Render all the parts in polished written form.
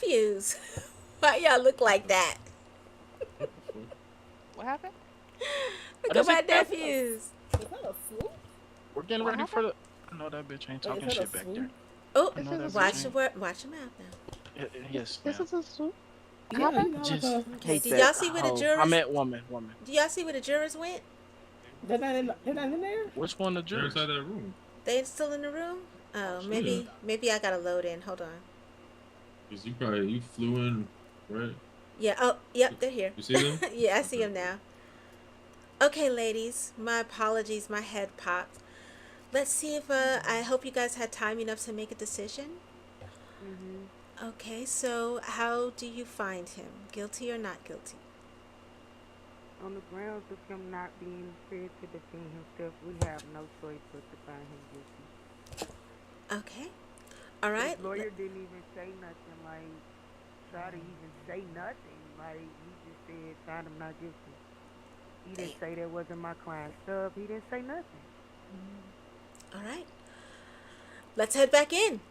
nephews. Why y'all look like that? What happened? Look at Does my it have? nephews. Is that a swoop? We're getting What ready for happened? the. I know that bitch ain't Wait, is talking that a shit back there. swoop? Oh, I This know is a that bitch watch swoop. your ain't. word. Watch your mouth now. Yes, This ma'am. is a swoop. What Yeah, happened? you know, like Just a. Okay. hate Did that y'all see where the hoe. I jurors? meant woman. Do y'all see where the jurors went? They're not in there? Which one the They're inside jurors? that room. They still in the room? Oh Oh, shit. Yeah. maybe I gotta load in. Hold on. Because you flew in, right? Yeah. Oh, yep. They're here. You see them? Yeah, I see Okay, them cool. now. Okay, ladies. My apologies. My head popped. Let's see if I hope you guys had time enough to make a decision. Mm-hmm. Okay, so how do you find him? Guilty or not guilty? On the grounds of him not being fair to defend himself, we have no choice but to find him guilty. Okay. All His right. lawyer didn't even say nothing, like, try to even say nothing. Like, he just said, find him not guilty. He didn't Damn. say that wasn't my client's sub. He didn't say nothing. All right. Let's head back in. Okay.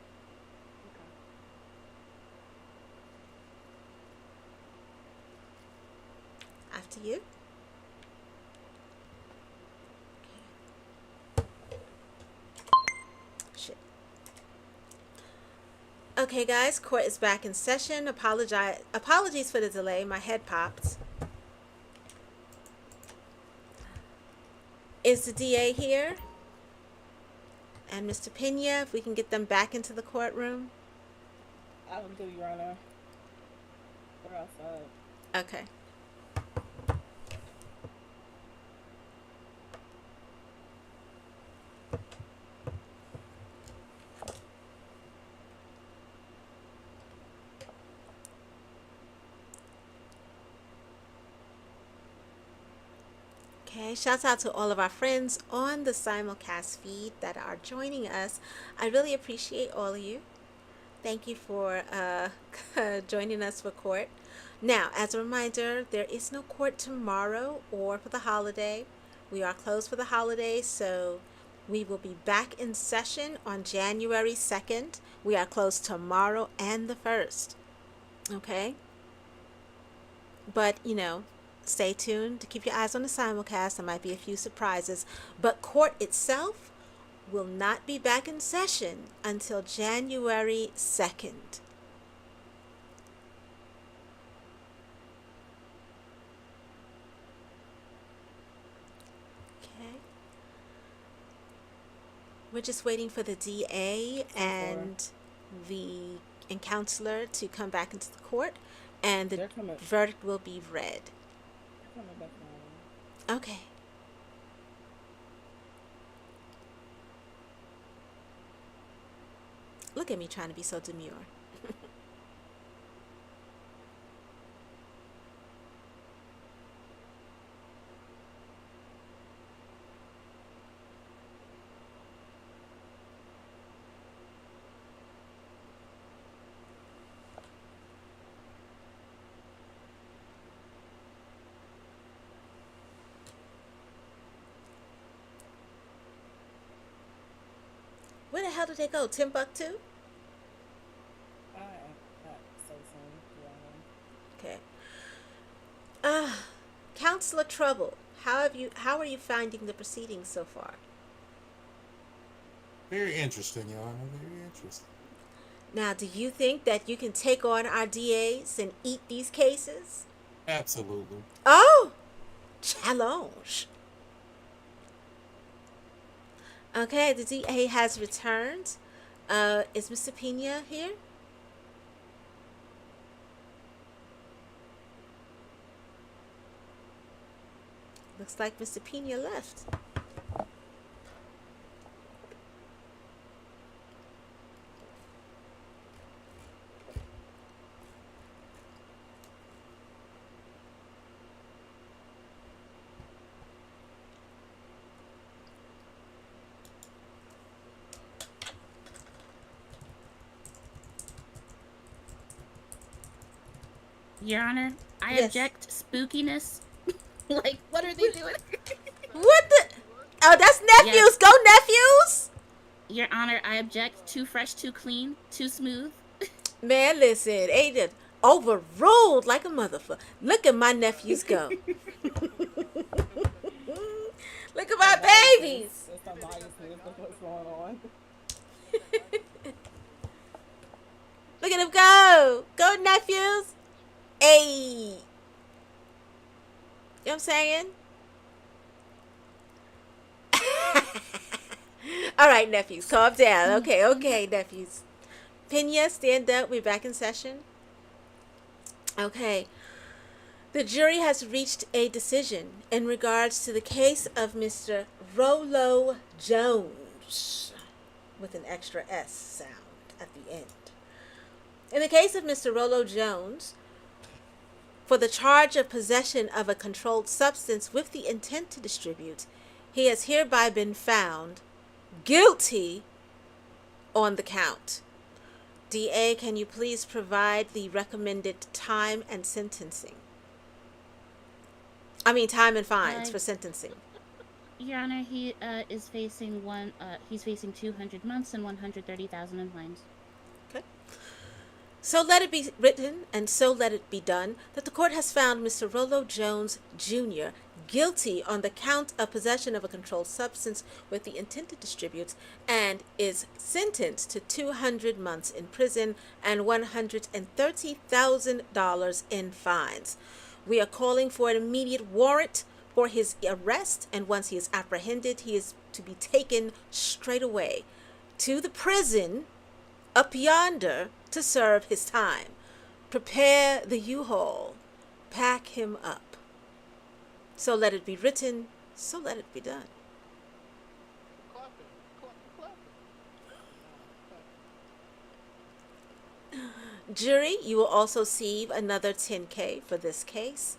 After you. Shit. Okay, guys. Court is back in session. Apologies for the delay. My head popped. Is the DA here? And Mr. Pena, if we can get them back into the courtroom. I don't do, Your Honor. We're outside. Okay. Okay, shouts out to all of our friends on the simulcast feed that are joining us. I really appreciate all of you. Thank you for joining us for court. Now, as a reminder, there is no court tomorrow or for the holiday. We are closed for the holiday, so we will be back in session on January 2nd. We are closed tomorrow and the 1st. Okay? But, stay tuned to keep your eyes on the simulcast. There might be a few surprises. But court itself will not be back in session until January 2nd. Okay. We're just waiting for the DA and the counselor to come back into the court, and the They're coming. verdict will be read. They're coming back now. Okay. Look at me trying to be so demure. Where the hell did they go? Timbuktu? I am not so soon, Your Honor. Okay. Counselor Trouble, how are you finding the proceedings so far? Very interesting, Your Honor. Very interesting. Now, do you think that you can take on our DAs and eat these cases? Absolutely. Oh, challenge. Okay, the DA has returned. Is Mr. Pena here? Looks like Mr. Pena left. Your Honor, I Yes. object spookiness. Like, what are they doing? What the? Oh, that's nephews. Yes. Go, nephews. Your Honor, I object too fresh, too clean, too smooth. Man, listen, ain't it overruled like a motherfucker? Look at my nephews go. Look at Some my biases. babies. There's some biases. That's what's going on. Look at them go. Go, nephews. Hey. You know what I'm saying? All right, nephews, calm down. Okay, okay, nephews. Pena, stand up. We're back in session. Okay. The jury has reached a decision in regards to the case of Mr. Rolo Jones, with an extra S sound at the end. In the case of Mr. Rolo Jones, for the charge of possession of a controlled substance with the intent to distribute, he has hereby been found guilty on the count. DA, can you please provide the recommended time and sentencing? Time and fines for sentencing. Your Honor, he is facing he's facing 200 months and 130,000 in fines. Okay. So let it be written, and so let it be done, that the court has found Mr. Rolo Jones, Jr. guilty on the count of possession of a controlled substance with the intent to distribute, and is sentenced to 200 months in prison and $130,000 in fines. We are calling for an immediate warrant for his arrest, and once he is apprehended, he is to be taken straight away to the prison up yonder to serve his time. Prepare the U-Haul. Pack him up. So let it be written, so let it be done. Jury, you will also receive another 10K for this case.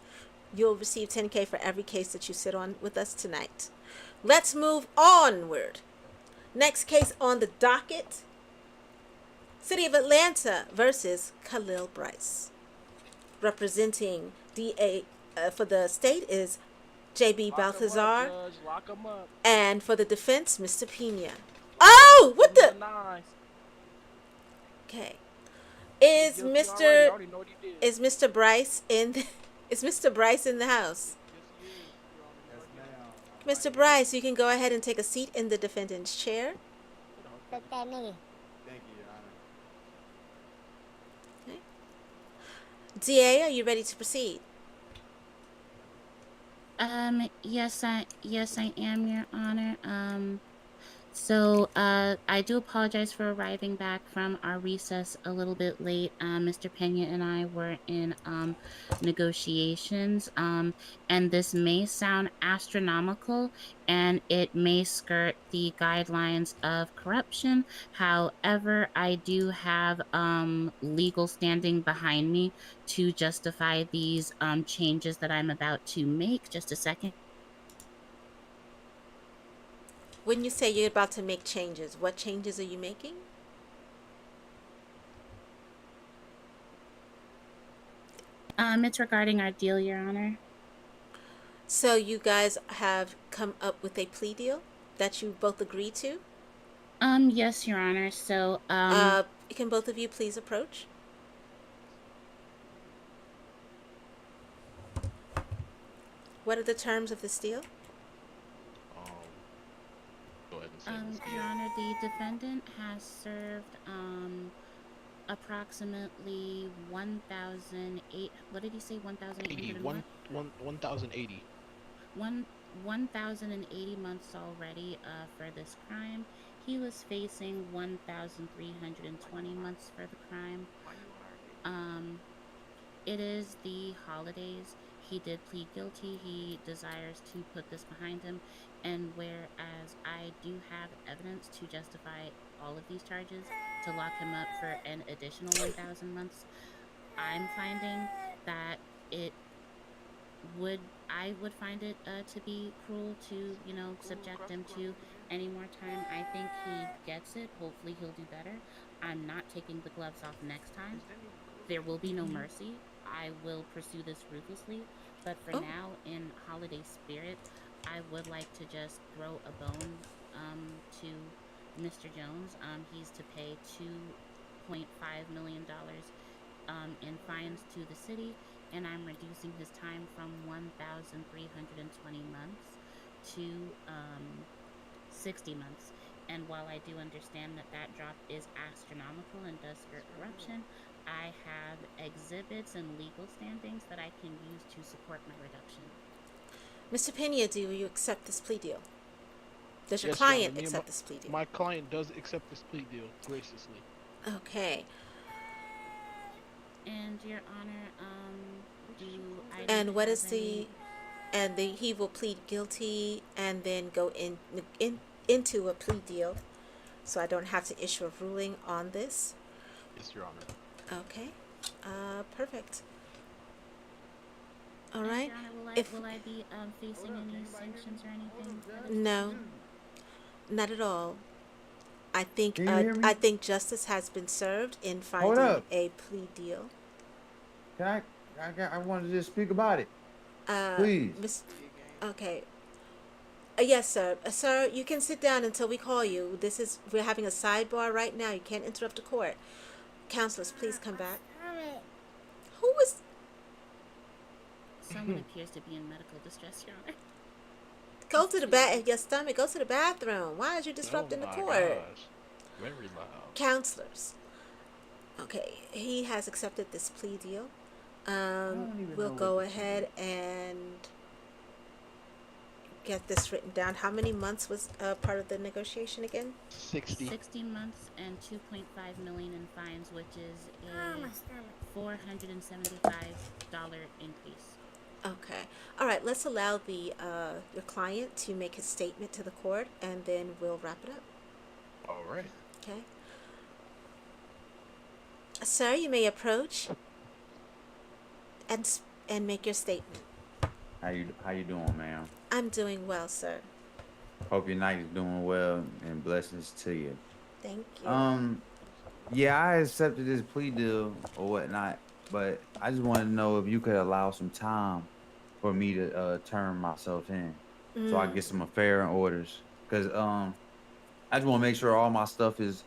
You'll receive 10K for every case that you sit on with us tonight. Let's move onward. Next case on the docket, City of Atlanta versus Khalil Bryce. Representing DA for the state is JB Balthazar, Lock him up. and for the defense, Mr. Pena. Oh, what the? Nice. Okay. Is Guilty already. I Mr. already know what he did. is Mr. Bryce in the, is Mr. Bryce in the house? Yes, he is. Your Honor. Mr. Bryce, you can go ahead and take a seat in the defendant's chair. Thank you, Your Honor. DA, are you ready to proceed? Yes, I am, Your Honor. So, I do apologize for arriving back from our recess a little bit late. Mr. Pena and I were in, negotiations, and this may sound astronomical, and it may skirt the guidelines of corruption. However, I do have, legal standing behind me to justify these, changes that I'm about to make. Just a second. When you say you're about to make changes, what changes are you making? It's regarding our deal, Your Honor. So you guys have come up with a plea deal that you both agree to? Yes, Your Honor. So, Can both of you please approach? What are the terms of this deal? Go ahead and say this. Your Honor, the defendant has served, approximately 1,008. What did he say? 1,800 One, 1,080. 1,080 months already, for this crime. He was facing 1,320 months for the crime. It is the holidays. He did plead guilty. He desires to put this behind him. And whereas I do have evidence to justify all of these charges to lock him up for an additional 1,000 months, I'm finding that I would find it to be cruel to, subject him to any more time. I think he gets it. Hopefully he'll do better. I'm not taking the gloves off next time. There will be no mercy. I will pursue this ruthlessly. But for now, in holiday spirit, I would like to just throw a bone to Mr. Jones. He's to pay $2.5 million in fines to the city, and I'm reducing his time from 1,320 months to 60 months. And while I do understand that that drop is astronomical and does skirt corruption, I have exhibits and legal standings that I can use to support my reduction. Mr. Pena, do you accept this plea deal? Does your Yes, Your Honor. client Me and accept this plea deal? my client does accept this plea deal graciously. Okay. And Your Honor, do I need And to what have is the he will plead guilty and then go into a plea deal, so I don't have to issue a ruling on this. Yes, Your Honor. Okay. Perfect. All And right. Your Honor, If will I be facing any sanctions or anything for this? no, not at all. Can you hear me? I think justice has been served in Hold finding up. a plea deal. Can I wanted to just speak about it. Uh, Please. Miss. Okay. Yes, sir. Sir, you can sit down until we call you. We're having a sidebar right now. You can't interrupt the court. Counselors, please come back. Who was? Someone appears to be in medical distress, Your Honor. Go to the your stomach. Go to the bathroom. Why are you disrupting the court? Gosh. Very loud. Counselors. Okay, he has accepted this plea deal. We'll go ahead and get this written down. How many months was part of the negotiation again? 60. 60 months and 2.5 million in fines, which is a $475 increase. Okay. All right. Let's allow the your client to make his statement to the court, and then we'll wrap it up. All right. Okay. Sir, you may approach and make your statement. How you doing, ma'am? I'm doing well, sir. Hope your night is doing well and blessings to you. Thank you. Yeah, I accepted this plea deal or whatnot, but I just wanted to know if you could allow some time for me to turn myself in, so I get some affair and orders. Cause I just want to make sure all my stuff is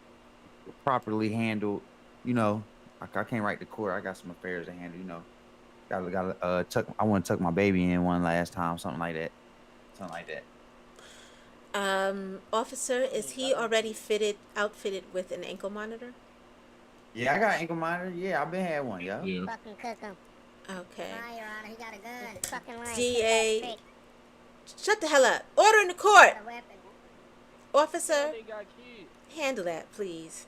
properly handled. You know, I can't write the court. I got some affairs to handle. You know, gotta tuck. I want to tuck my baby in one last time, something like that. Something like that. Officer, is he already outfitted with an ankle monitor? Yeah, I got ankle monitor. Yeah, I've been had one. Yeah. Yeah. Fucking cook him. Okay. Lie, Your Honor. He got a gun. Fucking lying. DA, shut the hell up. Order in the court. A weapon. Officer, They got kids. handle that, please.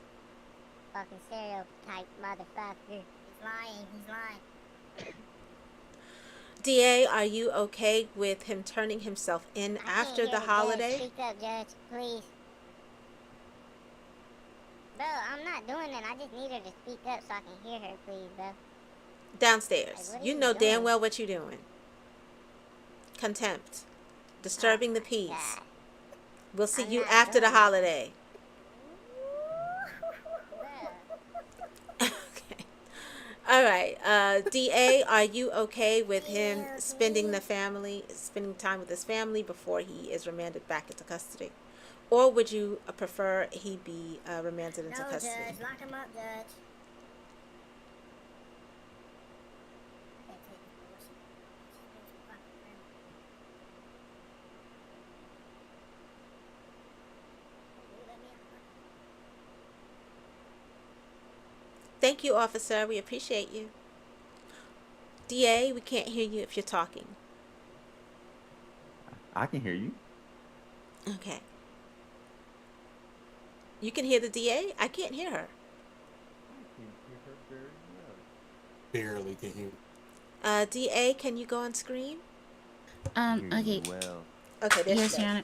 Fucking stereotype motherfucker. He's lying. He's lying. DA, are you okay with him turning himself in I can't after hear the judge. holiday? Speak up, Judge, please. Bro, I'm not doing that. I just need her to speak up so I can hear her, please, bro. Downstairs. Like, what are You you know damn doing? well what you're doing. Contempt. Disturbing the Oh my peace. God. We'll see I'm you not after the doing it. holiday. Bruh. Okay. All right. DA, are you okay with him spending time with his family before he is remanded back into custody? Or would you prefer he be remanded into No, custody? Judge. Lock him up, Judge. Thank you, officer. We appreciate you. DA, we can't hear you if you're talking. I can hear you. Okay. You can hear the DA? I can't hear her. Barely can hear. DA, can you go on screen? Okay. Well. Okay, there Yes, she Your goes.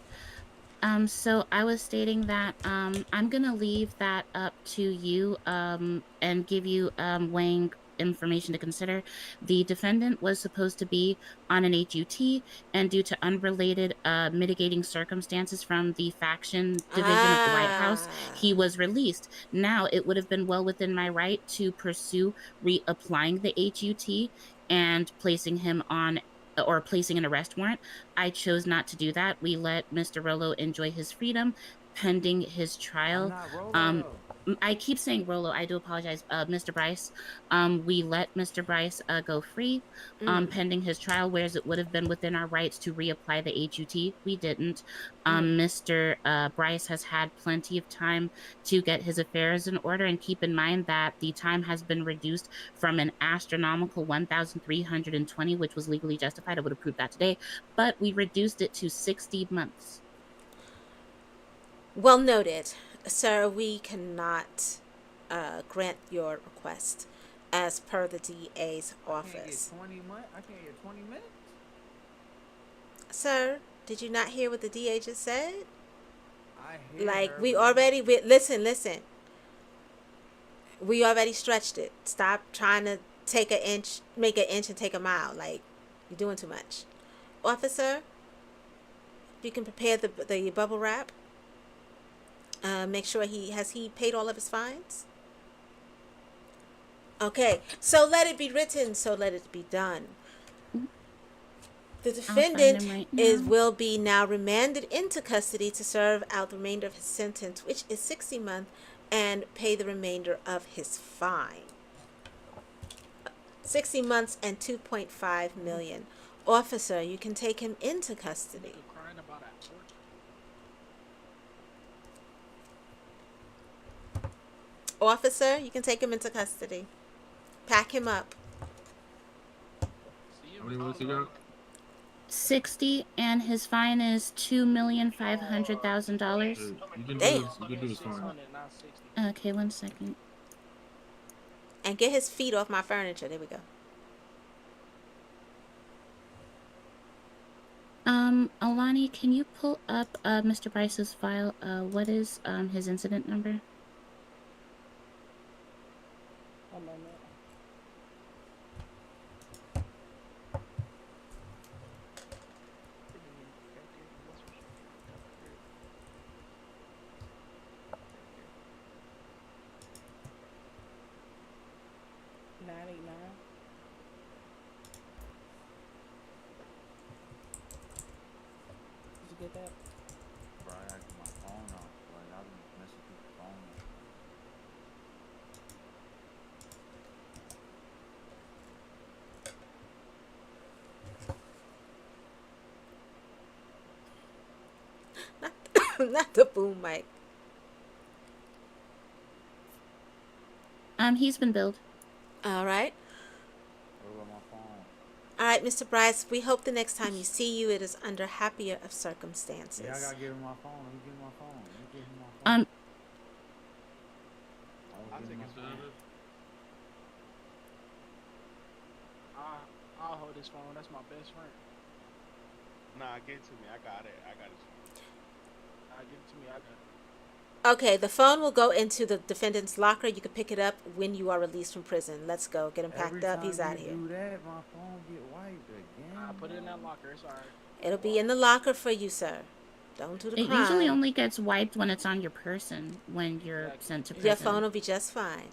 Honor. So I was stating that I'm gonna leave that up to you and give you weighing information to consider. The defendant was supposed to be on an HUT, and due to unrelated mitigating circumstances from the faction division of the White House, he was released. Now it would have been well within my right to pursue reapplying the HUT and placing him on or placing an arrest warrant. I chose not to do that. We let Mr. Rolo enjoy his freedom pending his I'm trial. not Rolo. I keep saying Rolo. I do apologize, Mr. Bryce. We let Mr. Bryce go free, pending his trial, whereas it would have been within our rights to reapply the HUT. We didn't. Mr. Bryce has had plenty of time to get his affairs in order, and keep in mind that the time has been reduced from an astronomical 1,320, which was legally justified. I would have proved that today, but we reduced it to 60 months. Well noted. Sir, we cannot grant your request as per the DA's office. I can't get 20 minutes. Sir, did you not hear what the DA just said? I hear Like, her, we but already, listen. We already stretched it. Stop trying to make an inch and take a mile. Like, you're doing too much. Officer, you can prepare the bubble wrap. Make sure he paid all of his fines? Okay, so let it be written, so let it be done. The defendant will be now remanded into custody to serve out the remainder of his sentence, which is 60 months, and pay the remainder of his fine. 60 months and 2.5 million. Officer, you can take him into custody. Officer, you can take him into custody. Pack him up. How many minutes you got? 60, and his fine is $2,500,000. You can do Damn. this. You can do this fine. Okay, 1 second. And get his feet off my furniture. There we go. Alani, can you pull up Mr. Bryce's file? What is his incident number? One moment. Did you get that? bro, I gotta get my phone off. Like, I've been messing with the phone. Not the boom mic. He's been billed. All right. What about my phone? All right, Mr. Bryce, we hope the next time you see you, it is under happier of circumstances. Yeah, I gotta give him my phone. Let me give him my phone. Let me give him my phone. I'll take his phone. I'll hold his phone. That's my best friend. Nah, give it to me. I got it. I got it. Give it to me. I got it. Okay, the phone will go into the defendant's locker. You can pick it up when you are released from prison. Let's go. Get him packed up. He's out of here. Do that, my phone get wiped again. I put it in that locker. It's alright. It'll be in the locker for you, sir. Don't do the It crime. usually only gets wiped when it's on your person, when you're sent to prison. Your phone will be just fine.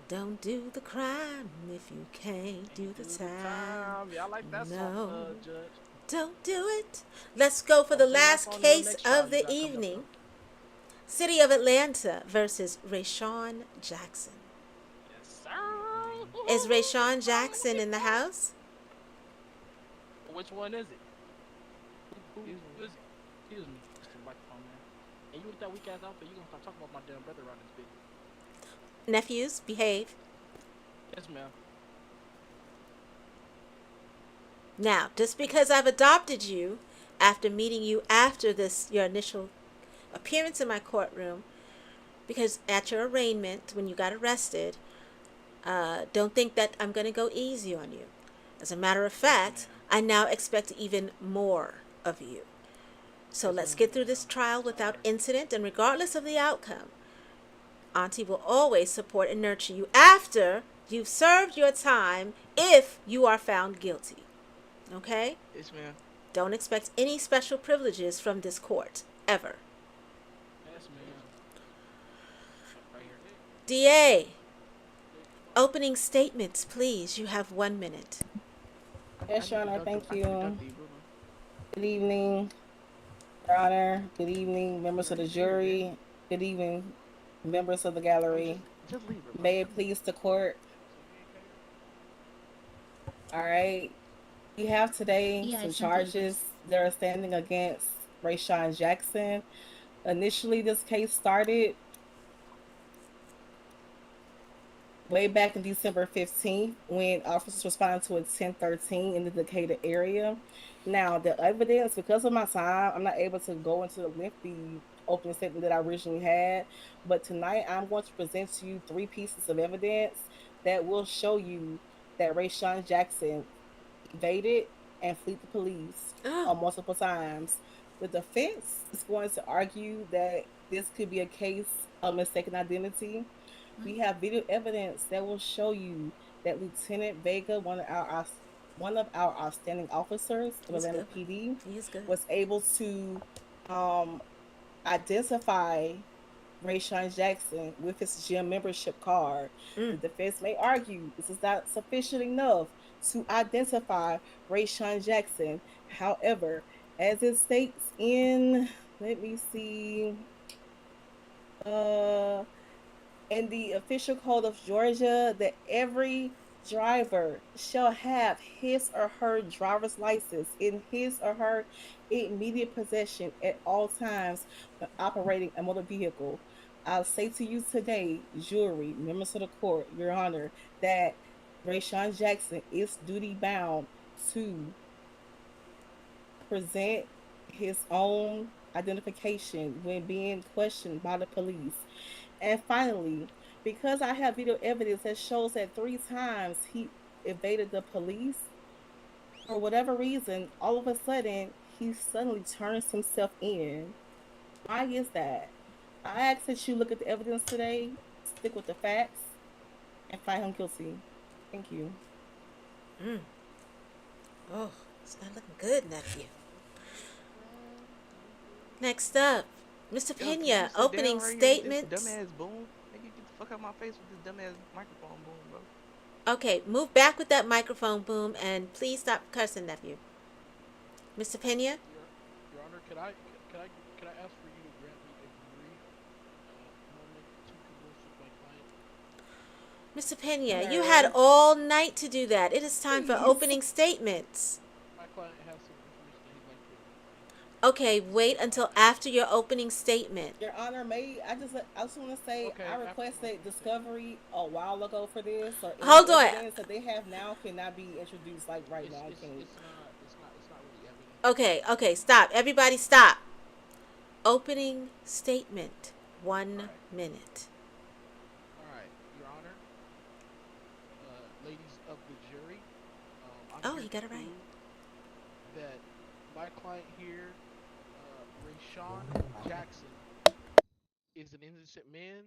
Don't do the crime if you can't do the time. Yeah, I like that song, Judge. Don't do it. Let's go for the last case of the evening. City of Atlanta versus Rayshawn Jackson. Yes, sir. Is Rayshawn Jackson in the house? Which one is it? Who is it? Excuse me, Mr. Microphone Man. And you with that weak ass outfit, you gonna start talking about my damn brother around this bitch. Nephews, behave. Yes, ma'am. Now, just because I've adopted you after meeting you after your initial appearance in my courtroom, because at your arraignment when you got arrested, don't think that I'm going to go easy on you. As a matter of fact, I now expect even more of you. So let's get through this trial without incident, and regardless of the outcome, Auntie will always support and nurture you after you've served your time if you are found guilty. Okay? Yes, ma'am. Don't expect any special privileges from this court, ever. Yes, ma'am. Right here. DA, opening statements, please. You have 1 minute. Yes, Your Honor, thank you. Good evening, Your Honor. Good evening, members of the jury Good evening, members of the No, gallery. just leave her, bro. May it please the court. So you ain't pay her? All right. We have today Yeah, I some sent the papers. charges that are standing against Rayshawn Jackson. Initially, this case started way back in December 15th when officers responded to a 1013 in the Decatur area. Now, the evidence, because of my time, I'm not able to go into the lengthy opening statement that I originally had. But tonight, I'm going to present to you three pieces of evidence that will show you that Rayshawn Jackson evaded and fled the police Oh, on multiple times. The defense is going to argue that this could be a case of mistaken identity. What? We have video evidence that will show you that Lieutenant Vega, one of our outstanding officers of he's Atlanta good. PD, He's good. was able to um, identify Rayshawn Jackson with his gym membership card. Mm. The defense may argue this is not sufficient enough to identify Rayshawn Jackson. However, as it states in, let me see, uh, in the official code of Georgia, that every driver shall have his or her driver's license in his or her immediate possession at all times when operating a motor vehicle. I'll say to you today, jury, members of the court, your honor, that Rayshawn Jackson is duty bound to present his own identification when being questioned by the police. And finally, because I have video evidence that shows that three times he evaded the police, for whatever reason, all of a sudden, he suddenly turns himself in. Why is that? I ask that you look at the evidence today, stick with the facts, and find him guilty. Thank you. Mm. Oh, it's not looking good, nephew. Next up, Mr. Yo, can you Pena, sit down opening right here with this statements. dumbass boom? Nigga, get the fuck out my face with this dumbass microphone boom, bro. Okay, move back with that microphone boom and please stop cursing, nephew. Mr. Pena? Your Honor, can I ask for you to grant me a brief moment to converse with my client? Mr. Pena, you Nerd. had all night to do that. It is time for Please. opening statements. My client has some information that he'd like to present. Okay, wait until after your opening statement. Your Honor, I just want to say Okay, I after my requested opening discovery a while ago for this, or any Hold on. evidence that they have now cannot be introduced like right now. Can It's not really evidence. Okay, stop. Everybody stop. Opening statement. 1 Alright. minute. Alright, Your Honor, ladies of the jury, I'm Oh, here he to got it right. prove that my client here, Rayshawn Jackson, is an innocent man,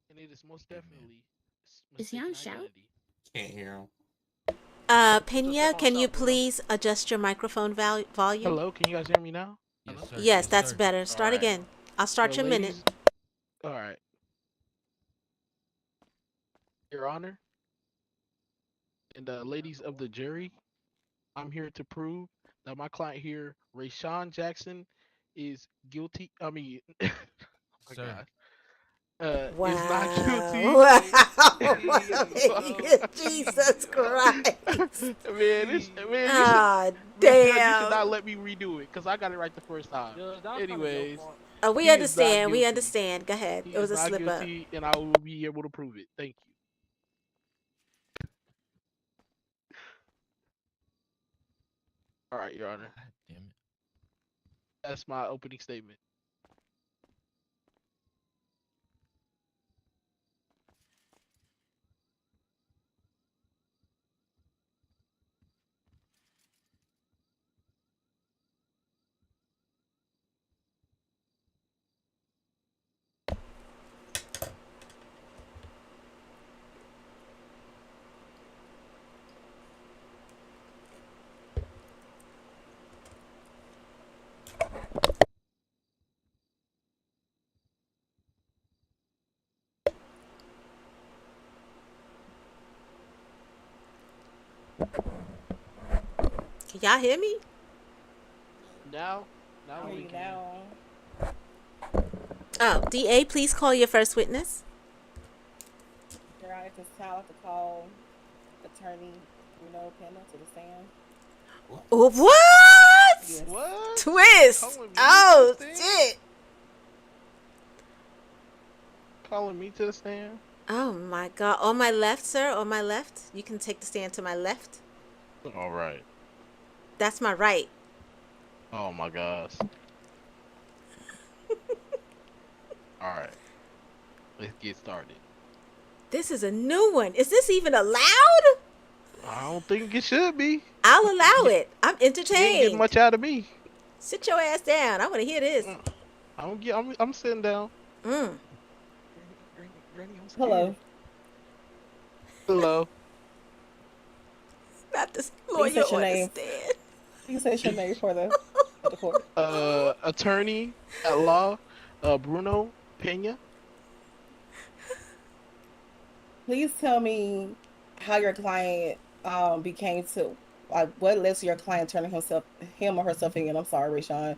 and it is most definitely Is he mistaken on shout? identity. Can't hear him. Pena, step on can you shout, bro. please adjust your microphone volume? Hello, can you guys hear me now? Yes, Hello? sir. Yes, that's sir. better. Start Alright. again. I'll start So, your minute. ladies, alright, Your Honor, and ladies of the jury, I'm here to prove that my client here, Rayshawn Jackson, is guilty. I mean, oh my Sir. God, Wow. is not guilty. Wow. Jesus Christ. You should, Ah, Judge, you should damn. not let me redo it because I got it right the first time. Judge, that was kinda your Anyways, fault. We he is not understand. We guilty. understand. Go ahead. He It was is a not slip up. guilty, and I will be able to prove it. Thank you. All right, Your Honor. God damn it. That's my opening statement. Can y'all hear me? Now Hear we you can. now. Oh, DA, please call your first witness. Your Honor, at this time, I'd like to call Attorney Bruno Pena to the stand. What? Oh, what? Yes. What? Twist. Calling me to the Oh, stand? shit. Calling me to the stand? Oh, my God. On my left, sir. On my left. You can take the stand to my left. All right. That's my right. Oh my gosh. All right. Let's get started. This is a new one. Is this even allowed? I don't think it should be. I'll allow You it. I'm ain't getting entertained. much out of me. Sit your ass down. I want to hear this. I don't get. I'm sitting down. Mm. Granny, I'm Hello. scared. Hello. Not this Please lawyer state your on the name. stand. Please state your name for the court. Attorney at law, Bruno Pena. Please tell me how your client became to like what led to your client turning him or herself in. I'm sorry, Rayshawn.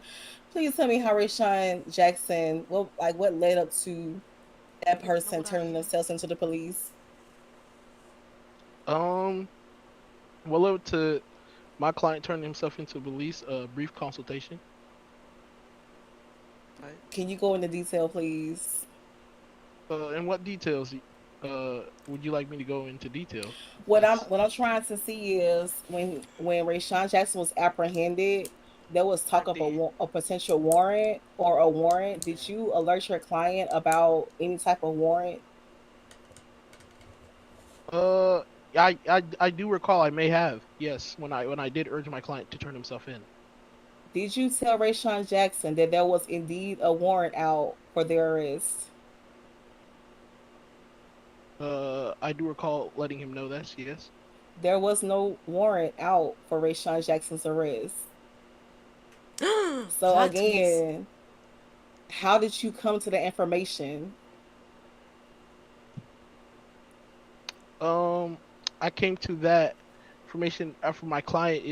Please tell me how Rayshawn Jackson what led up to that person turning themselves into the police. Um, well, up to my client turning himself into police. Brief consultation. Can you go into detail, please? And what details? Would you like me to go into detail? What I'm trying to see is when Rayshawn Jackson was apprehended, there was talk of a potential warrant or a warrant. Did you alert your client about any type of warrant? Uh, I do recall I may have, yes, when I did urge my client to turn himself in. Did you tell Rayshawn Jackson that there was indeed a warrant out for their arrest? I do recall letting him know this, yes. There was no warrant out for Rayshawn Jackson's arrest. So Plot twist. again, how did you come to the information? I came to that information after my client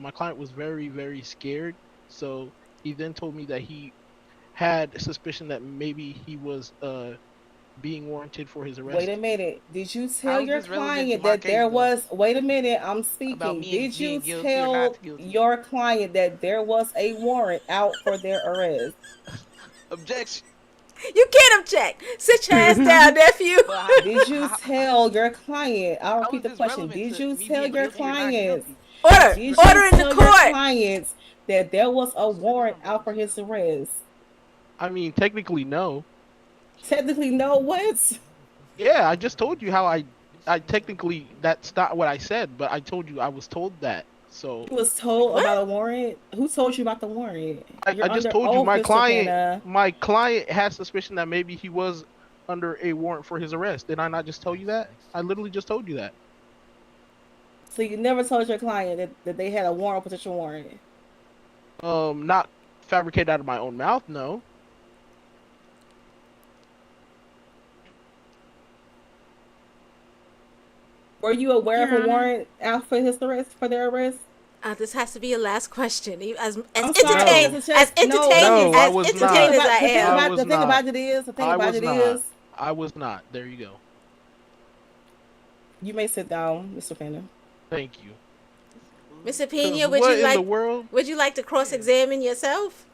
my client was very, very scared. So he then told me that he had suspicion that maybe he was being warranted for his Wait arrest. a minute. Did you How tell is your this relevant to client my that there case, though? was, wait a minute, I'm About speaking. me Did being you guilty or tell not guilty? your client that there was a warrant out for their arrest? Objection. You can't object. Sit your ass down, nephew. But Did you tell your client? I'll how repeat is the this question. relevant Did to you me tell being your guilty or not clients? guilty? Order. Did Order you in the tell your court. clients that there was a warrant out for his arrest? I mean, technically, no. Technically, no. What? Yeah, I just told you how I technically that's not what I said, but I told you I was told that. So You was told about What? a warrant? Who told you about the warrant? I You're just under told you oath, Mr. Pena. my client has suspicion that maybe he was under a warrant for his arrest. Did I not just tell you that? I literally just told you that. So you never told your client that they had a warrant, potential warrant. Not fabricated out of my own mouth, no. Were you aware Your of a Honor. warrant out for his arrest, for their arrest? This has to be a last question. As I'm sorry, entertained, No. as entertained, No, I as was entertained not. as I am. I was The thing not. about it is, the thing I about was it not. is, I was not. There you go. you may sit down, Mr. Pena. Thank you. Mr. 'Cause Pena, what in the world? would you like to cross-examine yourself?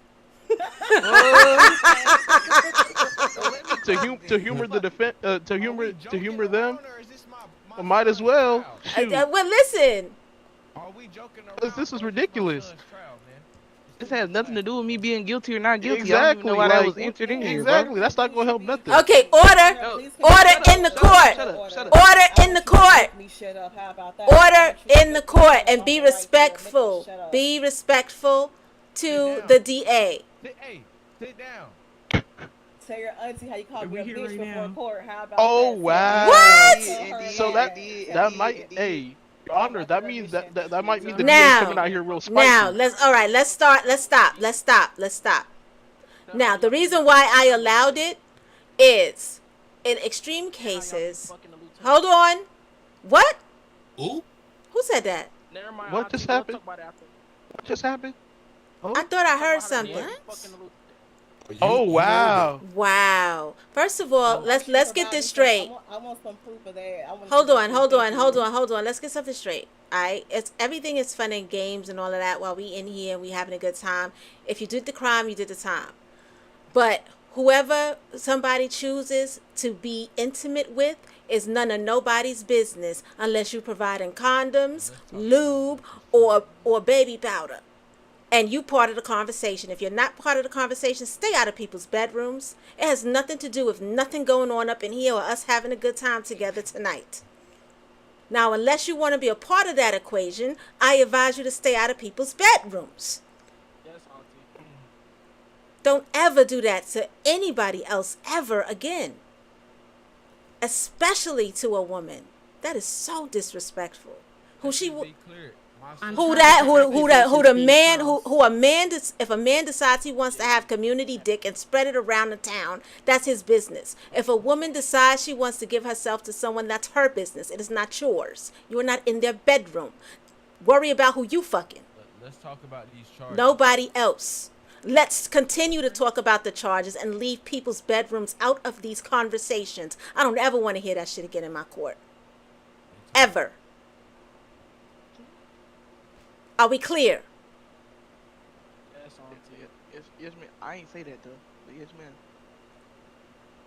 To humor the defense, to humor them, I might as well. Shoot, Well, listen. this is ridiculous. this has nothing to do with me being guilty or not guilty. I don't even know Exactly. why that Like was entered in here, exactly. bro. That's not gonna help nothing. Okay, order. No. Order in the court. Shut up. Order in the court. Me shut up. How about that? Order in the court and be respectful. Be respectful to the DA. Hey, sit down. Tell your auntie how you call me a here bitch right before now. court. How about Oh that? wow. What? So that might Your Honor, that means that might mean the DA Now, coming out here real spicy. now let's start. Let's stop. Now, the reason why I allowed it is in extreme cases. Hold on. What? Ooh. Who said that? Never mind. What just happened? What just happened? Oh, I thought I heard something. But Oh you know that. wow. Wow. First of I all, want you to let's get provide this me some. straight. I want some proof of that. I want to see Hold that on, proof. hold Thank on, hold you. on, hold on. Let's get something straight. Alright? It's everything is fun and games and all of that while we in here and we having a good time. If you did the crime, you did the time. But whoever somebody chooses to be intimate with is none of nobody's business unless you providing condoms, Let's talk about lube, this truth. or baby powder. And you part of the conversation. If you're not part of the conversation, stay out of people's bedrooms. It has nothing to do with nothing going on up in here or us having a good time together tonight. Now, unless you want to be a part of that equation, I advise you to stay out of people's bedrooms. Yes, Auntie. Don't ever do that to anybody else ever again, especially to a woman. That is so disrespectful. Who Let's she just be clear. My On who sister top of that the who the accusations being man false. who a man if a man decides he wants to have community dick and spread it around the town, that's his business. If a woman decides she wants to give herself to someone, that's her business. It is not yours. You are not in their bedroom. Worry about who you fucking. let's talk about these charges. Nobody else. Let's continue to talk about the charges and leave people's bedrooms out of these conversations. I don't ever want to hear that shit again in my court. They talk. Ever. Are we clear? Yes, Auntie. Yes, ma'am. I ain't say that though. But yes, ma'am.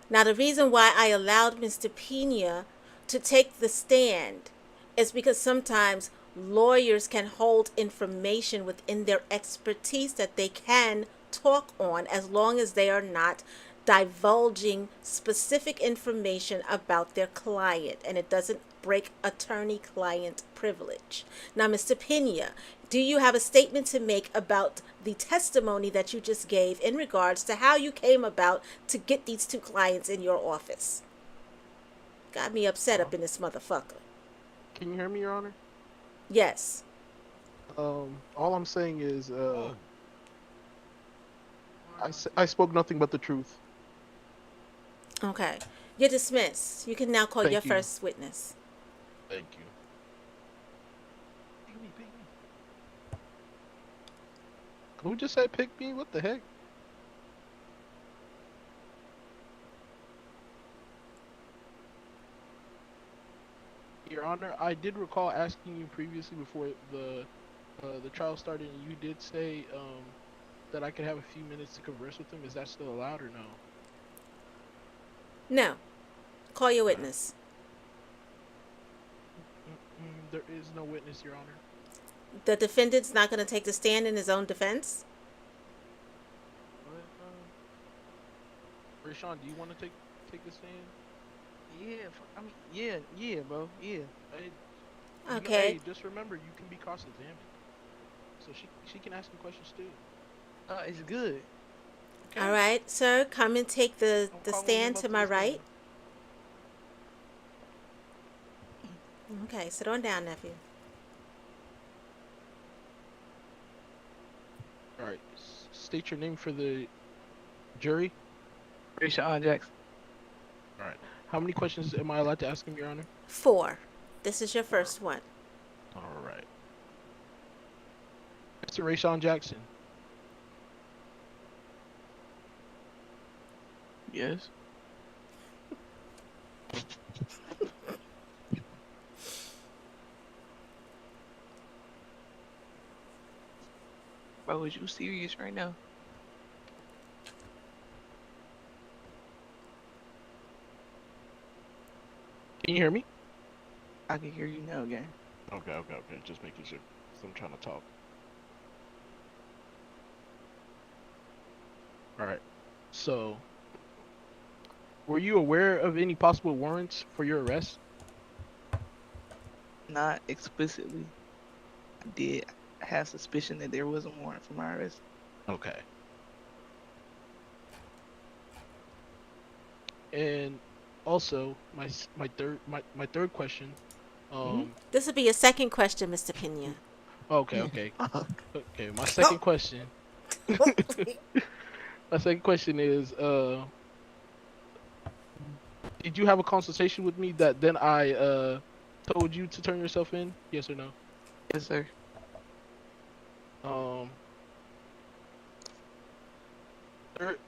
Now, the reason why I allowed Mr. Pena to take the stand is because sometimes lawyers can hold information within their expertise that they can talk on as long as they are not divulging specific information about their client and it doesn't break attorney client privilege. Now, Mr. Pena, do you have a statement to make about the testimony that you just gave in regards to how you came about to get these two clients in your office? Got me upset up in this motherfucker. Can you hear me, Your Honor? Yes. All I'm saying is, Whoa. I spoke nothing but the truth. Okay. You're dismissed. You can now call your Thank you. first witness. Thank you. Pick me. Who just said pick me? What the heck? Your Honor, I did recall asking you previously before the trial started, and you did say that I could have a few minutes to converse with him. Is that still allowed or no? No. Call your witness. There is no witness, Your Honor. The defendant's not going to take the stand in his own defense? What? Rashawn, do you want to take the stand? Yeah, I mean, yeah, bro, yeah. Hey, Okay. Hey, just remember, you can be cross-examined, so she can ask you questions too. It's good. Okay. All right, sir, come and take the I'm calling him stand up to to my the right. stand. Okay, sit on down, nephew. All right. State your name for the jury. Rashawn Jackson. All right. How many questions am I allowed to ask him, Your Honor? 4. This is your first one. All right. Mr. Rashawn Jackson. Yes. Bro, is you serious right now? Can you hear me? I can hear you now, gang. Okay. Just making sure. 'Cause I'm trying to talk. All right. So, were you aware of any possible warrants for your arrest? Not explicitly. I did have suspicion that there was a warrant for my arrest. Okay. And also, my third question. This will be your second question, Mr. Pena. Okay. Okay. My second question. My second question is, did you have a consultation with me that then I told you to turn yourself in? Yes or no? Yes, sir.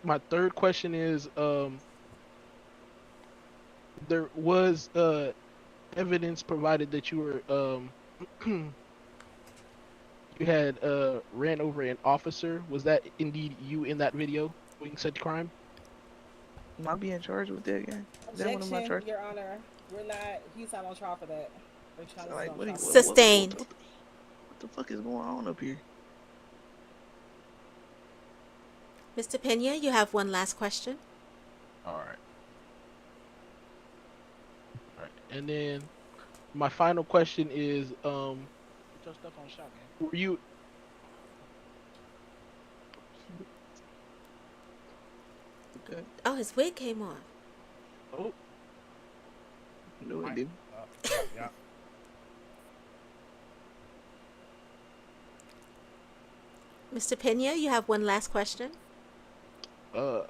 my third question is there was evidence provided that you were you had ran over an officer. Was that indeed you in that video doing said crime? Am I being charged with that again? Is that one of my Objection, charges? Your Honor. We're not. He's not on trial for that. Rayshawn So is like, on what, trial for that. Sustained. What the fuck is going on up here? Mr. Pena, you have one last question. All right. All right. And then my final question is Put your stuff on shop, gang. were you Okay. Oh, his wig came off. oh No, it Might. didn't. Yeah. Mr. Pena, you have one last question. uh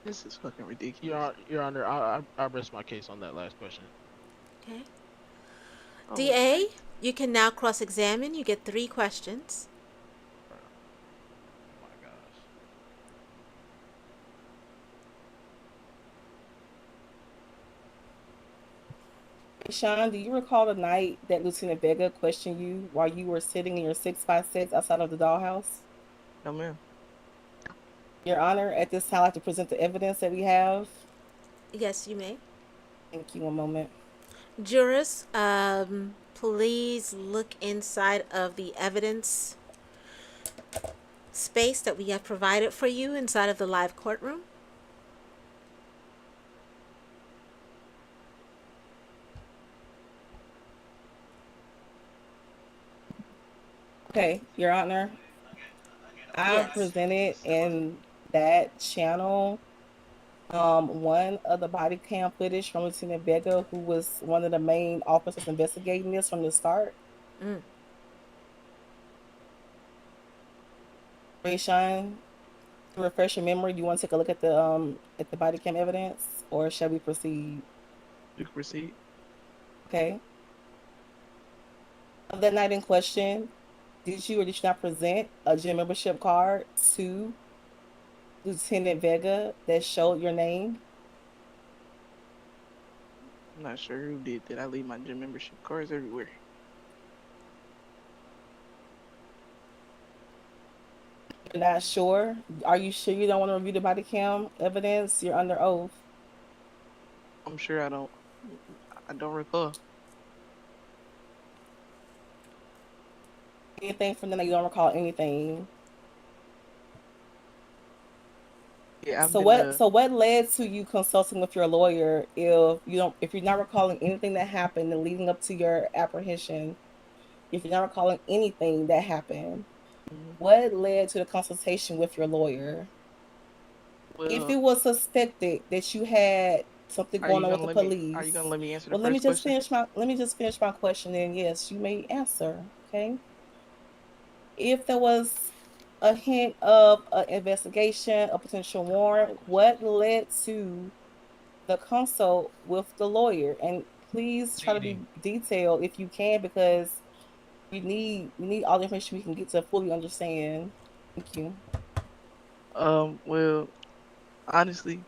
This is fucking ridiculous. Your Honor, I rest my case on that last question. Okay. Oh, DA, you can now cross-examine. You get 3 questions. Oh my gosh. Rayshawn, do you recall the night that Lieutenant Vega questioned you while you were sitting in your 656 outside of the dollhouse? no, ma'am. Your Honor, at this time, I'd like to present the evidence that we have. Yes, you may. Thank you. One moment. Jurors, please look inside of the evidence space that we have provided for you inside of the live courtroom. Okay, Your Honor, I Yes. presented in that channel one of the body cam footage from Lieutenant Vega, who was one of the main officers investigating this from the start. Mm. Rayshawn, to refresh your memory, do you want to take a look at the body cam evidence, or shall we proceed? You can proceed. Okay. Of that night in question, did you or did you not present a gym membership card to Lieutenant Vega that showed your name? I'm not sure who did that. I leave my gym membership cards everywhere. You're not sure? Are you sure you don't want to review the body cam evidence? You're under oath. I'm sure I don't recall. Anything from the night you don't recall anything? Yeah, I've So been what led to you consulting with your lawyer if you're not recalling anything that happened and leading up to your apprehension, if you're not recalling anything that happened, what led to the consultation with your lawyer? If well, it was suspected that you had something are going you on with gonna the let me are you police, gonna let me answer the well, let me first just question? finish my question, and yes, you may answer. Okay. If there was a hint of an investigation, a potential warrant, what led to the consult with the lawyer? And please try to be Meeting. detailed if you can, because we need all the information we can get to fully understand. Thank you. Well, honestly,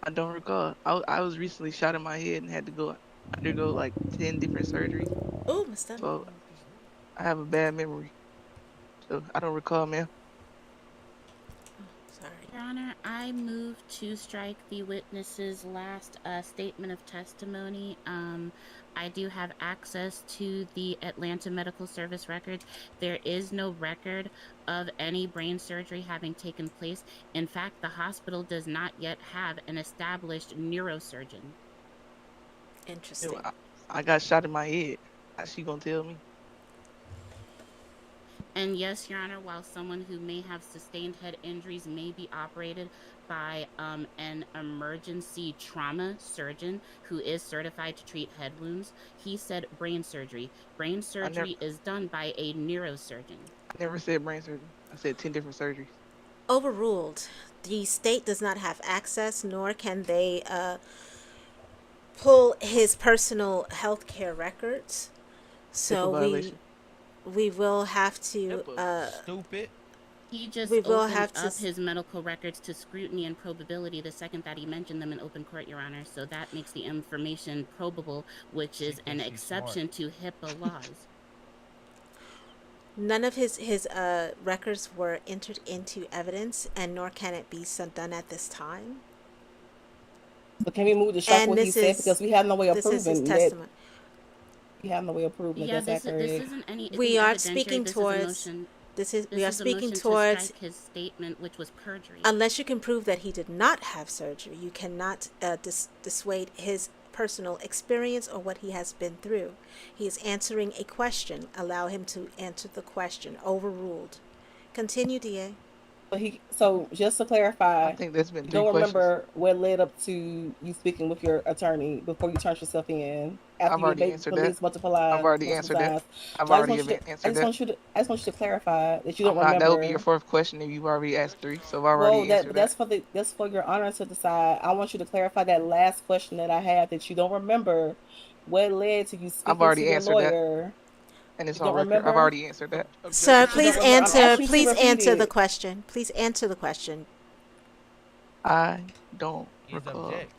I don't recall. I was recently shot in my head and had to undergo like 10 different surgeries. Oh, my stomach. So I have a bad memory. So I don't recall, man. Sorry. Your Honor, I move to strike the witness's last statement of testimony. I do have access to the Atlanta Medical Service records. There is no record of any brain surgery having taken place. In fact, the hospital does not yet have an established neurosurgeon. Interesting. I got shot in my head. How's she gonna tell me? And yes, Your Honor, while someone who may have sustained head injuries may be operated by an emergency trauma surgeon who is certified to treat head wounds, he said brain surgery. Brain I never surgery is done by a neurosurgeon. I never said brain surgery. I said 10 different surgeries. Overruled. The state does not have access, nor can they pull his personal health care records. HIPAA So violation. we will have to Stupid. He just We will opened have to up his medical records to scrutiny and probability the second that he mentioned them in open court, Your Honor. So that makes the information probable, which She is an thinks she's smart. exception to HIPAA laws. none of his records were entered into evidence, and nor can it be done at this time. So can we move to strike And what he said because we have no way of this is his proving that. testimony. We have no way of proving that Yeah, that's this accurate. isn't any. We are evidentiary. speaking This towards. is a motion. We are This is a speaking motion towards. to strike his statement, which was perjury. Unless you can prove that he did not have surgery, you cannot dissuade his personal experience or what he has been through. He is answering a question. Allow him to answer the question. Overruled. Continue, DA. So just to clarify, I think that's been you 3 don't questions. remember what led up to you speaking with your attorney before you turned yourself in after I've you already evaded answered police that. multiple I've already times. answered that. I've So I already just want answered that. you to clarify that you don't I'm not. That would be remember. your 4th question, and you've already asked 3, so I've already Well, answered that. that's for your honor to decide. I want you to clarify that last question that I had that you don't remember what led to you I've speaking to already your answered that, lawyer. and it's You on don't record. I've remember? already answered that. Sir, Objection. please remember. I'm answer. asking you to Please repeat answer the it. question. Please answer the question. I don't He's recall. object.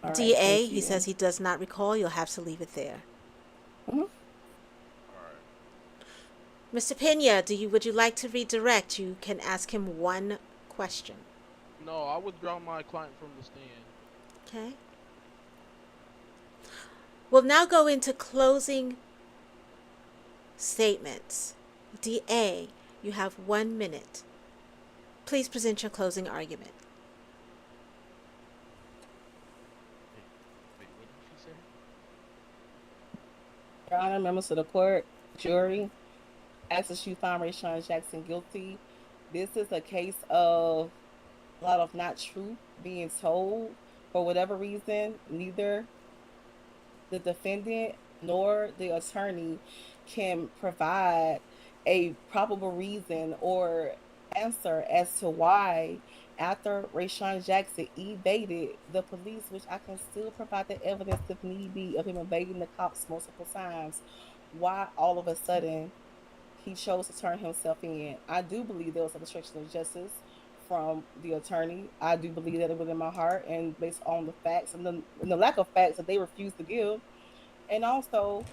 All right, DA, thank he you. says he does not recall. You'll have to leave it there. Mhm. All right. Mr. Pena, would you like to redirect? You can ask him one question. No, I withdraw my client from the stand. Okay. We'll now go into closing statements. DA, you have 1 minute. Please present your closing argument. Wait, what did she say? Your honor, members of the court, jury, ask that you find Rayshawn Jackson guilty. This is a case of a lot of not truth being told for whatever reason. Neither the defendant nor the attorney can provide a probable reason or answer as to why, after Rayshawn Jackson evaded the police, which I can still provide the evidence if need be of him evading the cops multiple times, why all of a sudden he chose to turn himself in. I do believe there was a obstruction of justice from the attorney. I do believe that it was in my heart, and based on the facts and the lack of facts that they refused to give, and also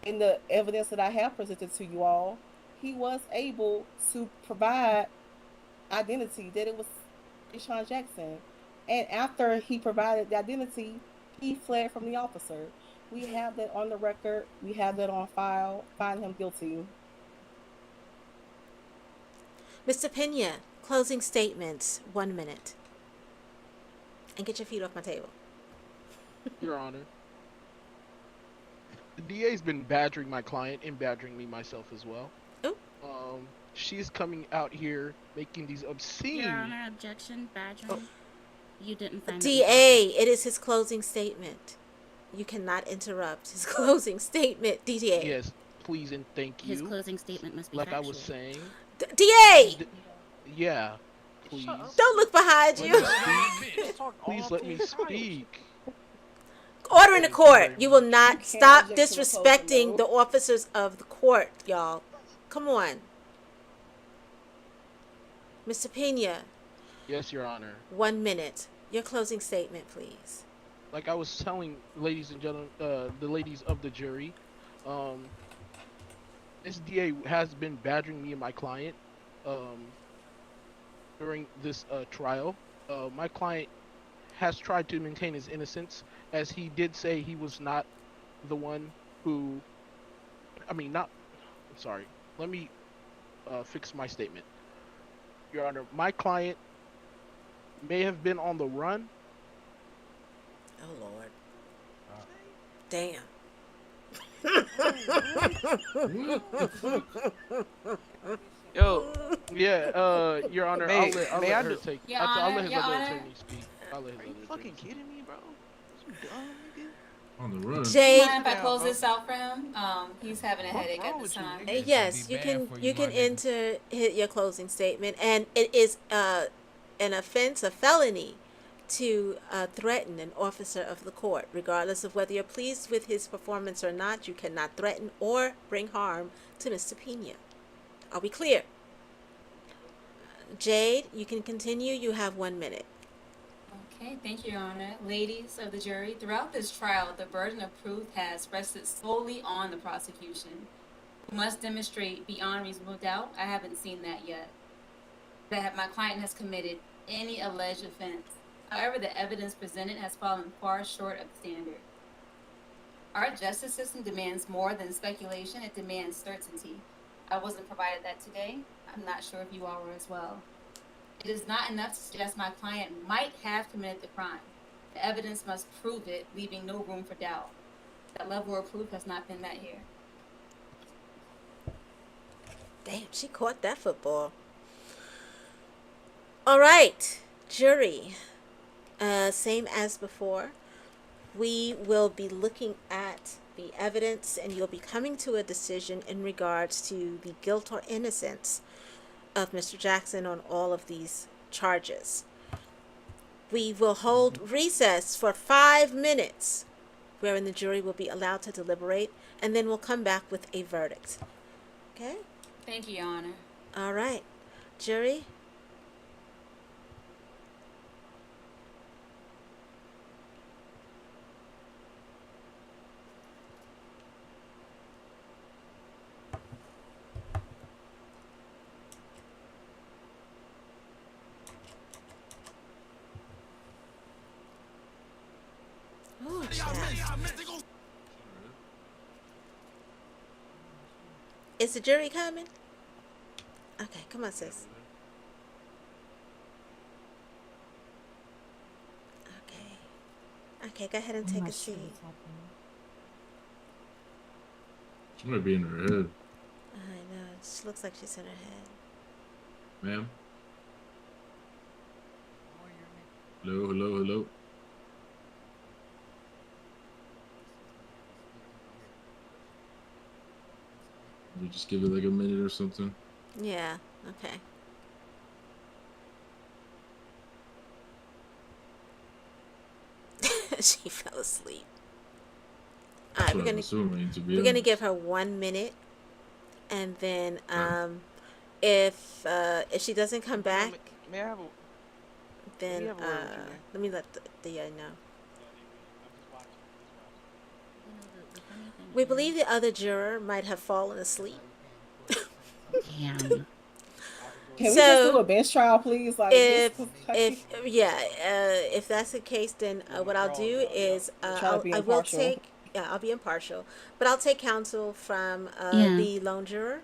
in the evidence that I have presented to you all, he was able to provide identity that it was Deshaun Jackson. And after he provided the identity, he fled from the officer. We have that on the record. We have that on file. Find him guilty. Mr. Pena, closing statements, 1 minute. And get your feet off my table. Your Honor. The DA's been badgering my client and badgering me myself as well. Oh. She's coming out here making these obscene. Your Honor, objection, badgering. You didn't find DA, it is his closing statement. You cannot interrupt his closing statement, DA. Yes, please and thank you. His closing statement must be like factual. I was saying. DA! Yeah, please. Don't look behind you. Please let me speak. Order in the court. You will not stop object to the disrespecting closing, the officers of the court, y'all. Come on. Mr. Pena, Yes, Your Honor. 1 minute. Your closing statement, please. Like I was telling ladies and gentlemen, the ladies of the jury, this DA has been badgering me and my client during this trial. My client has tried to maintain his innocence, as he did say he was not the one who, I'm sorry, let me fix my statement. Your Honor, my client may have been on the run. Oh, Lord. Damn. Yo, Yeah, Your Honor, May- I'll may let I her do- take. Your I'll Honor, let his Your other Honor. attorney speak. I'll let his are other you fucking attorney kidding me, bro? You dumb nigga? On the run. Jay, Mind if I Down, close bro. this out for him? He's having a What's headache wrong at this with you, time. nigga? yes, be you bad can for you you, can my nigga. enter your closing statement, and it is an offense, a felony, to threaten an officer of the court, regardless of whether you're pleased with his performance or not. You cannot threaten or bring harm to Mr. Pena. Are we clear? Jade, you can continue. You have 1 minute. Okay, thank you, Your Honor. Ladies of the jury, throughout this trial, the burden of proof has rested solely on the prosecution, who must demonstrate beyond reasonable doubt. I haven't seen that yet. That my client has committed any alleged offense. However, the evidence presented has fallen far short of the standard. Our justice system demands more than speculation, it demands certainty. I wasn't provided that today. I'm not sure if you all were as well. It is not enough to suggest my client might have committed the crime. The evidence must prove it, leaving no room for doubt. That level of proof has not been met here. Damn, she caught that football. All right, jury. Same as before. We will be looking at the evidence and you'll be coming to a decision in regards to the guilt or innocence of Mr. Jackson on all of these charges. We will hold recess for 5 minutes, wherein the jury will be allowed to deliberate, and then we'll come back with a verdict. Okay? Thank you, Your Honor. All right. Jury? Oh, is the jury coming? Okay, come on, sis. Okay. Okay, go ahead and take a seat. She might be in her head. I know. She looks like she's in her head. Ma'am? Hello, hello, hello. We just give it like a minute or something. Yeah, okay. She fell asleep. All right, we're gonna give her 1 minute, and then if she doesn't come back, May I have a then have a word with you, ma'am? let me let the know. I'm just watching. The funny thing We is- believe the other juror might have fallen asleep. Damn. Can we just do a bench trial, please? Like, if that's the case, then what I'll do is I'll be I'll be impartial, but I'll take counsel from Yeah. the lone juror,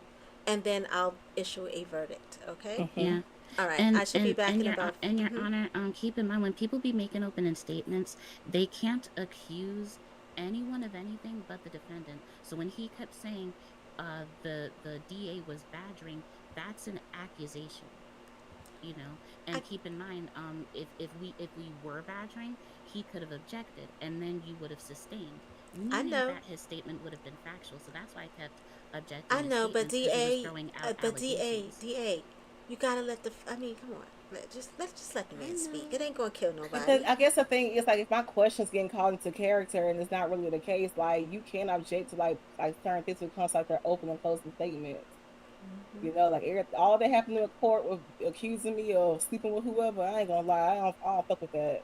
and then I'll issue a verdict. Okay. Yeah. All right. And, I should be back in your, about. and Your Honor, keep in mind when people be making opening statements, they can't accuse anyone of anything but the defendant. So when he kept saying the DA was badgering, that's an accusation, you know. And keep in mind, if we were badgering, he could have objected, and then you would have sustained. I know that his statement would have been factual, so that's why I kept objecting. I know, but DA, but DA, you gotta let I mean, come on. Let's just let the man speak. It ain't gonna kill nobody. I guess the thing is, like, if my question's getting called into character and it's not really the case, like, you can't object to like certain things when it comes like their open and closing statements. You know, like all that happened in the court with accusing me of sleeping with whoever. I ain't gonna lie, I don't fuck with that.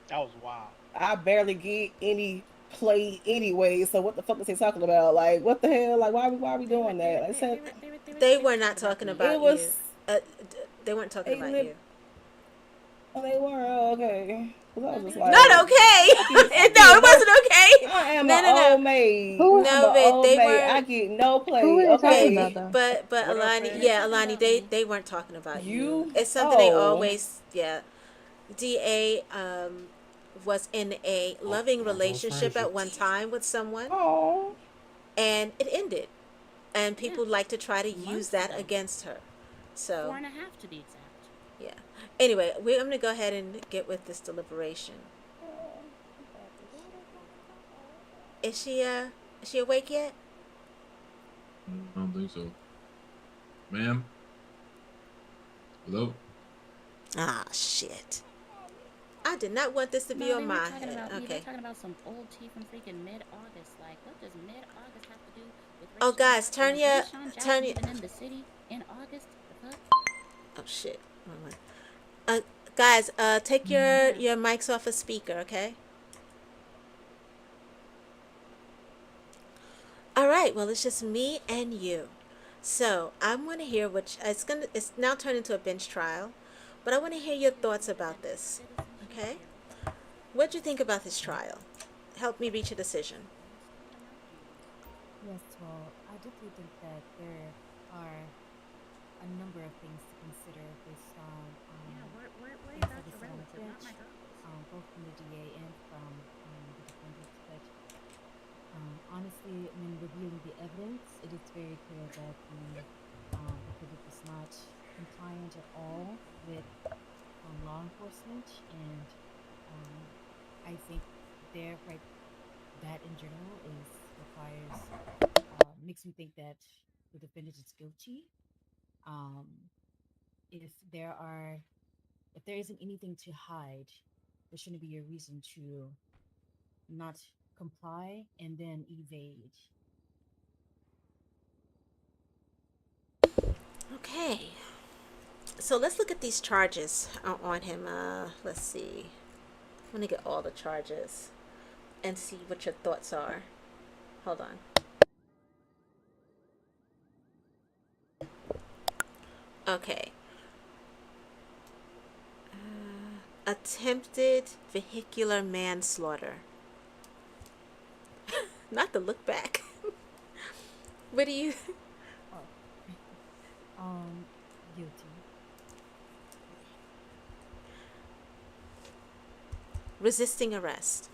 That was wild. I barely get any play anyway. So what the fuck is he talking about? Like, what the hell? Like, why are we doing that? Like I said, they were not talking about you. They weren't talking about you. Oh, they were. Oh, okay. I was just like, not okay. No, it wasn't okay. I am an old maid. They weren't. I get no play. Okay, but Alani, they weren't talking about you. It's something they always DA was in a loving relationship at one time with someone, and it ended, and people like to try to use that against her. So 4.5 to be exact. Yeah. Anyway, I'm gonna go ahead and get with this deliberation. Is she awake yet? I don't think so. Ma'am? Hello? Ah, shit. I did not want this to be on my head. Okay. They're talking about some old tea from freaking mid-August. Like, what does mid-August have to do with? Oh, guys, turn your. Even in the city in August. The fuck? Oh shit. Wrong one. Uh, guys, take your mics off a speaker, okay? All right. Well, it's just me and you. So I'm going to hear what it's now turned into a bench trial, but I want to hear your thoughts about this. Okay? What'd you think about this trial? Help me reach a decision. Yes, well, I definitely think that there are a number of things to consider based on things that was said on the bench, both from the DA and from the defendants. But honestly, when reviewing the evidence, it is very clear that the defendant was not compliant at all with law enforcement, and I think there, right, that in general is requires makes me think that the defendant is guilty. Um, if there are if there isn't anything to hide, there shouldn't be a reason to not comply and then evade. Okay. So let's look at these charges on him. Let's see. I'm going to get all the charges and see what your thoughts are. Hold on. Okay. Attempted vehicular manslaughter. Not the look back. What do you? Oh, guilty. Resisting arrest.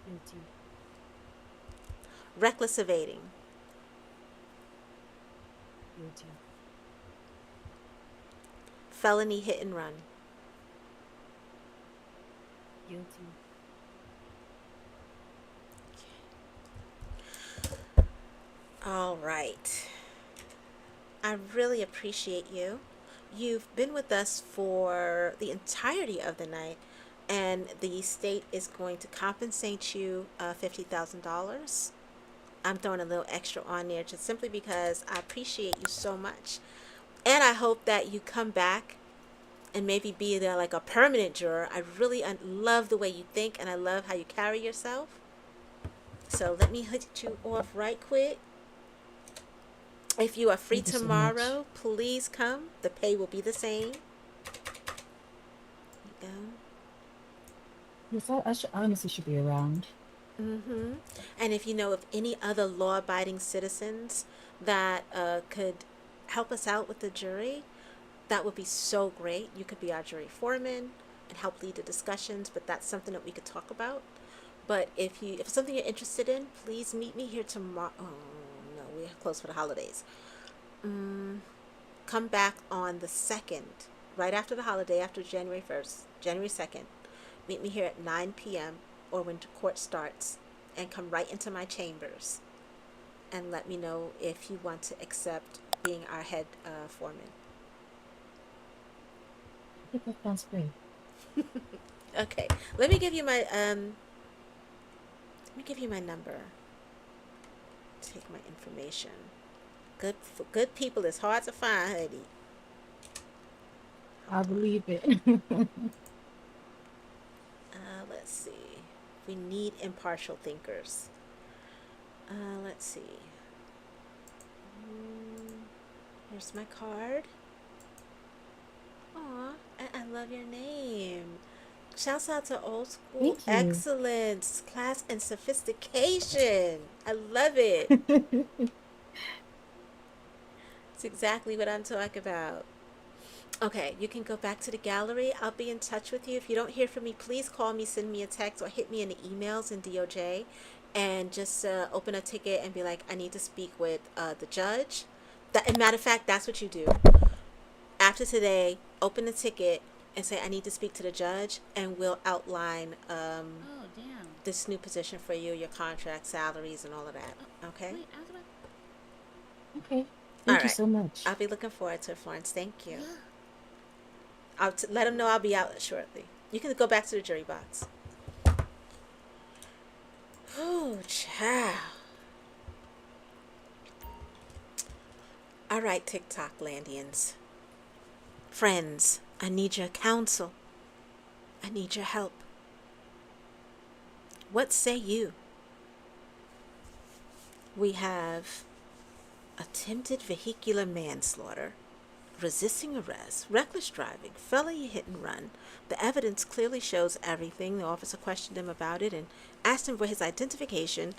Guilty. Reckless evading. Guilty. Felony hit and run. Guilty. All right. I really appreciate you. You've been with us for the entirety of the night, and the state is going to compensate you $50,000. I'm throwing a little extra on there just simply because I appreciate you so much. And I hope that you come back and maybe be there like a permanent juror. I really love the way you think, and I love how you carry yourself. So let me hit you off right quick. If you are free Thank you so tomorrow, much. please come. The pay will be the same. There you Yes, I honestly should be around. go. Mm-hmm. And if you know of any other law-abiding citizens that could help us out with the jury, that would be so great. You could be our jury foreman and help lead the discussions, but that's something that we could talk about. But if it's something you're interested in, please meet me here tomorrow. Oh, no, we're closed for the holidays. Come back on the 2nd, right after the holiday, after January 1st, January 2nd. Meet me here at 9 p.m. or when court starts, and come right into my chambers and let me know if you want to accept being our head foreman. I think that sounds great. Okay, let me give you my number. Take my information. Good people is hard to find, honey. I believe it. Let's see. We need impartial thinkers. Let's see. Here's my card. Aw, I love your name. Shouts out to old school Thank you. excellence, class, and sophistication. I love it. It's exactly what I'm talking about. Okay, you can go back to the gallery. I'll be in touch with you. If you don't hear from me, please call me, send me a text, or hit me in the emails in DOJ, and just open a ticket and be like, I need to speak with the judge. As a matter of fact, that's what you do. After today, open the ticket and say, I need to speak to the judge, and we'll outline Oh, damn. this new position for you, your contract, salaries, and all of that. Okay? Wait, I was about... Okay. All Thank you right. so much. I'll be looking forward to it, Florence. Thank you. I'll let them know I'll be out shortly. You can go back to the jury box. Oh, child. All right, TikTok Landians. Friends, I need your counsel. I need your help. What say you? We have attempted vehicular manslaughter, resisting arrest, reckless driving, felony hit and run. The evidence clearly shows everything. The officer questioned him about it and asked him for his identification,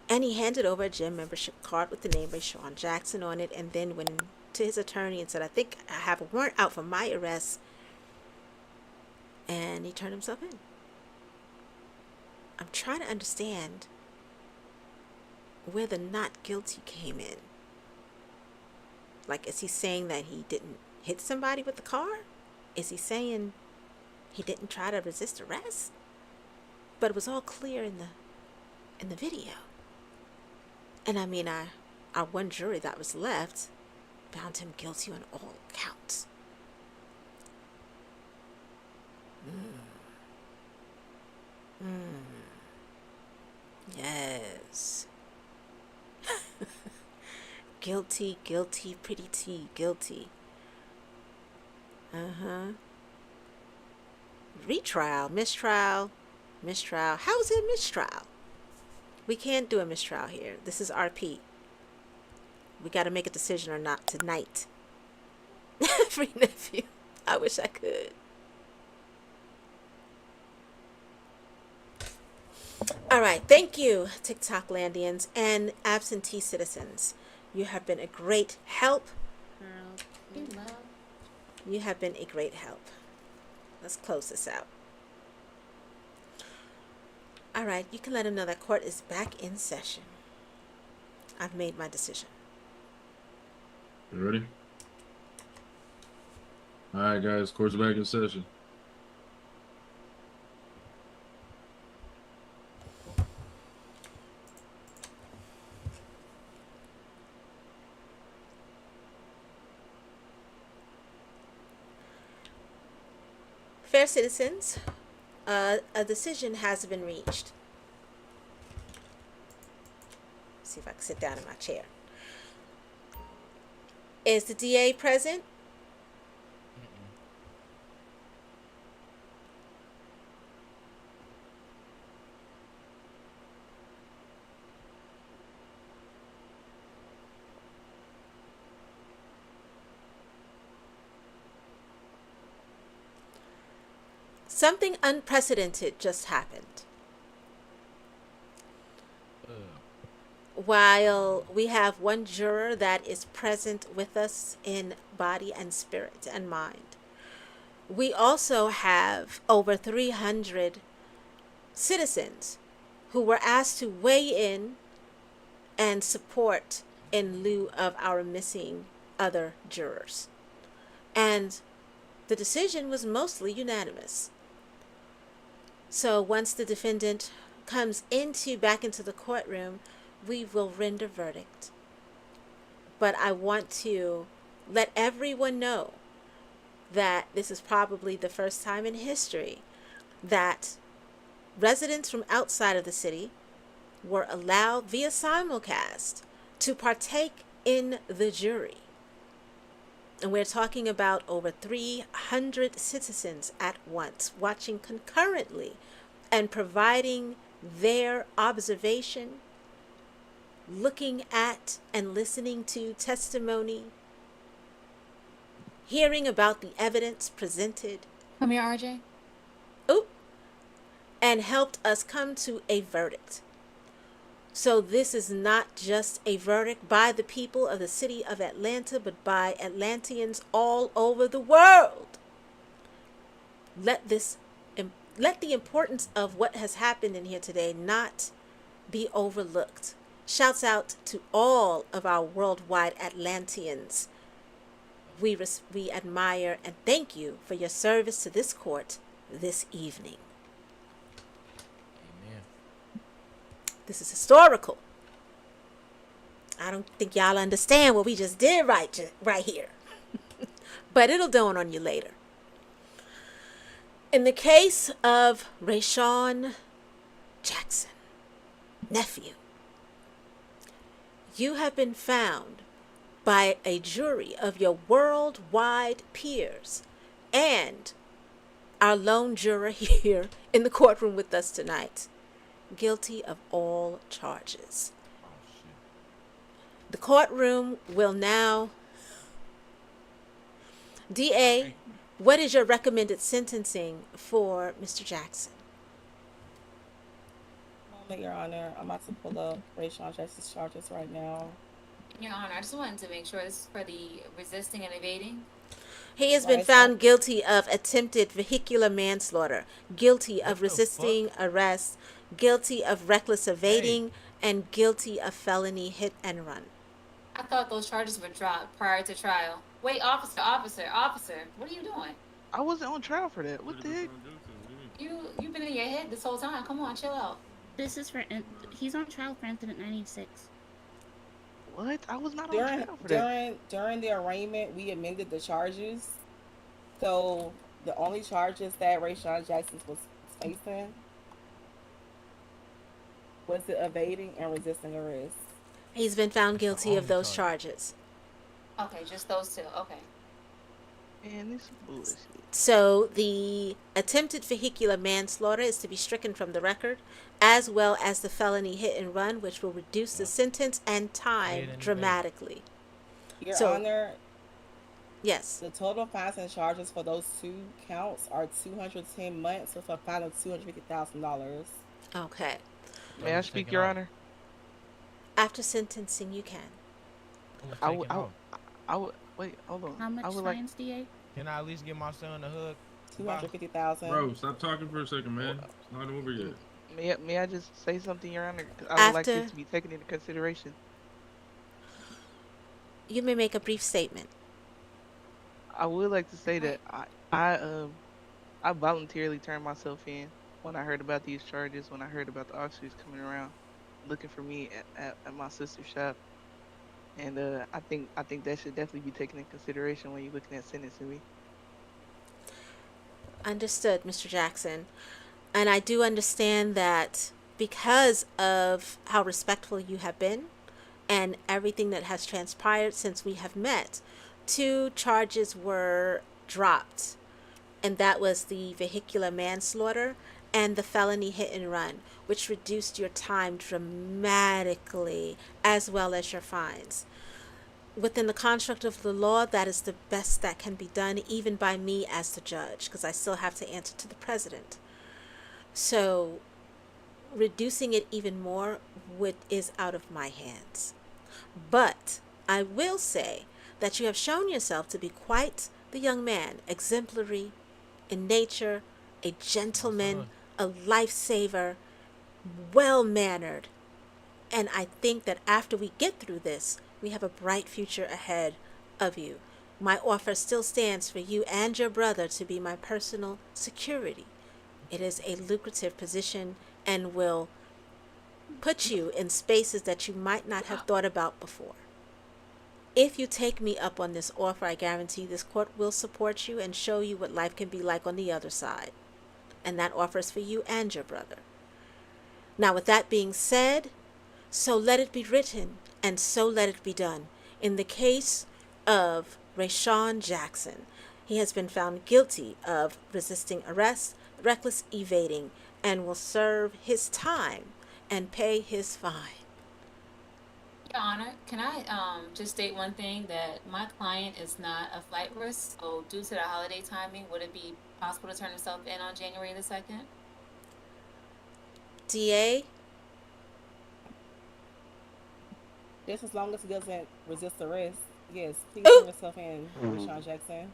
and he handed over a gym membership card with the name Rashawn Jackson on it, and then went to his attorney and said, I think I have a warrant out for my arrest, and he turned himself in. I'm trying to understand where the not guilty came in. Like, is he saying that he didn't hit somebody with the car? Is he saying he didn't try to resist arrest? But it was all clear in the video. And I mean, our one jury that was left found him guilty on all counts. Yes. Guilty, guilty, pretty T, guilty. Retrial, mistrial, mistrial. How is it a mistrial? We can't do a mistrial here. This is RP. We got to make a decision or not tonight. Free nephew. I wish I could. All right. Thank you, TikTok Landians and absentee citizens. You have been a great help. You have been a great help. Let's close this out. All right. You can let them know that court is back in session. I've made my decision. You ready? All right, guys. Court's back in session. Fair citizens, a decision has been reached. Let's see if I can sit down in my chair. Is the DA present? Something unprecedented just happened. While we have one juror that is present with us in body and spirit and mind, we also have over 300 citizens who were asked to weigh in and support in lieu of our missing other jurors. And the decision was mostly unanimous. So once the defendant comes back into the courtroom, we will render verdict. But I want to let everyone know that this is probably the first time in history that residents from outside of the city were allowed via simulcast to partake in the jury. And we're talking about over 300 citizens at once watching concurrently and providing their observation, looking at and listening to testimony, hearing about the evidence presented. Come here, RJ. And helped us come to a verdict. So this is not just a verdict by the people of the city of Atlanta, but by Atlanteans all over the world. Let the importance of what has happened in here today not be overlooked. Shouts out to all of our worldwide Atlanteans. We admire and thank you for your service to this court this evening. This is historical. I don't think y'all understand what we just did right here. But it'll dawn on you later. In the case of Rashawn Jackson, nephew, you have been found by a jury of your worldwide peers and our lone juror here in the courtroom with us tonight, guilty of all charges. Oh shit. The courtroom will now. DA, what is your recommended sentencing for Mr. Jackson? Moment, Your Honor. I'm about to pull up Rayshawn Jackson's charges right now. Your Honor, I just wanted to make sure this is for the resisting and evading. He has been found guilty of attempted vehicular manslaughter, guilty of resisting arrest, guilty of reckless evading, and guilty of felony hit and run. I thought those charges were dropped prior to trial. Wait, officer, what are you doing? I wasn't on trial for that. What the heck? You've been in your head this whole time. Come on, chill out. This is for he's on trial for incident 96. What? I was not on trial for that. During the arraignment, we amended the charges. So the only charges that Rayshawn Jackson was facing was the evading and resisting arrest. He's been found guilty of those charges. Okay, just those two. Okay. Man, this is bullshit. So the attempted vehicular manslaughter is to be stricken from the record, as well as the felony hit and run, which will reduce the sentence and time dramatically. Your Honor, yes. The total fines and charges for those two counts are 210 months with a fine of $250,000. Okay. May I speak, Your Honor? After sentencing, you can. I would wait. Hold on. How much fines, DA? Can I at least give my son a hug? 250,000. Bro, stop talking for a second, man. It's not over yet. May I just say something, Your Honor? I would like this to be taken into consideration. You may make a brief statement. I would like to say that I voluntarily turned myself in when I heard about these charges. When I heard about the officers coming around looking for me at my sister's shop, and I think that should definitely be taken into consideration when you're looking at sentencing me. Understood, Mr. Jackson. And I do understand that because of how respectful you have been and everything that has transpired since we have met, 2 charges were dropped, and that was the vehicular manslaughter and the felony hit and run, which reduced your time dramatically, as well as your fines. Within the construct of the law, that is the best that can be done, even by me as the judge, because I still have to answer to the president. So reducing it even more is out of my hands. But I will say that you have shown yourself to be quite the young man, exemplary in nature, a gentleman, a lifesaver, well-mannered. And I think that after we get through this, we have a bright future ahead of you. My offer still stands for you and your brother to be my personal security. It is a lucrative position and will put you in spaces that you might not have thought about before. If you take me up on this offer, I guarantee this court will support you and show you what life can be like on the other side. And that offer is for you and your brother. Now, with that being said, so let it be written and so let it be done. In the case of Rayshawn Jackson, he has been found guilty of resisting arrest, reckless evading, and will serve his time and pay his fine. Your Honor, can I just state one thing, that my client is not a flight risk, so due to the holiday timing, would it be possible to turn himself in on January the 2nd? DA? Just as long as he doesn't resist arrest, yes, please turn yourself in, Rayshawn Jackson.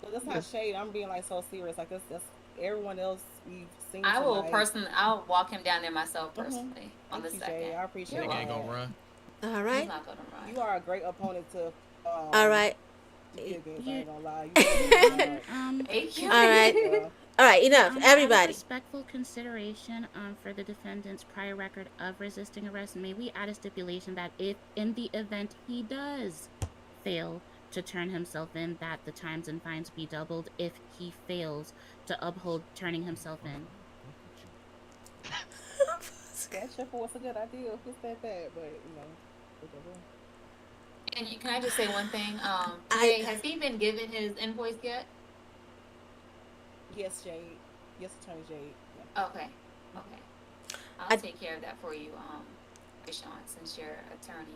But that's not shade. I'm being like so serious. Like that's everyone else we've seen. I'll walk him down there myself personally on the 2nd. Jay. I appreciate it. Nigga ain't gonna run. All right. He's not gonna run. You are a great opponent to. All right. I ain't gonna lie. Thank you. All right. All right, enough. Everybody. Out of respectful consideration for the defendant's prior record of resisting arrest, may we add a stipulation that if in the event he does fail to turn himself in, that the times and fines be doubled if he fails to uphold turning himself in. That sure was a good idea. Who said that? But And can I just say one thing? I GA, has he been given his invoice yet? Yes, Jade. Yes, Attorney Jade. Yeah. Okay. Okay. I'll I take care of that for you, Rashawn, since you're attorney.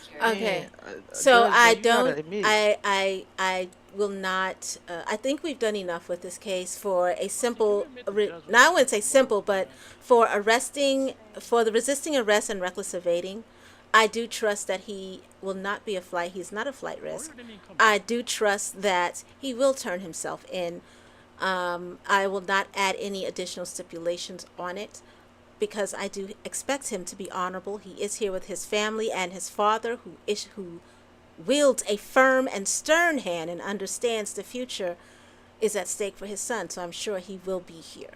Jerry. Okay. Man, So Judge, though, I you gotta don't admit, I will not I think we've done enough with this case for a Auntie, can we simple admit the judge was now I wouldn't say speaking words simple, to but that? for arresting for the resisting arrest and reckless evading. I do trust that he will not be a flight. He's not a flight The lawyer risk. didn't even come I back. do trust that he will turn himself in. I will not add any additional stipulations on it because I do expect him to be honorable. He is here with his family and his father, who wields a firm and stern hand and understands the future is at stake for his son. So I'm sure he will be here.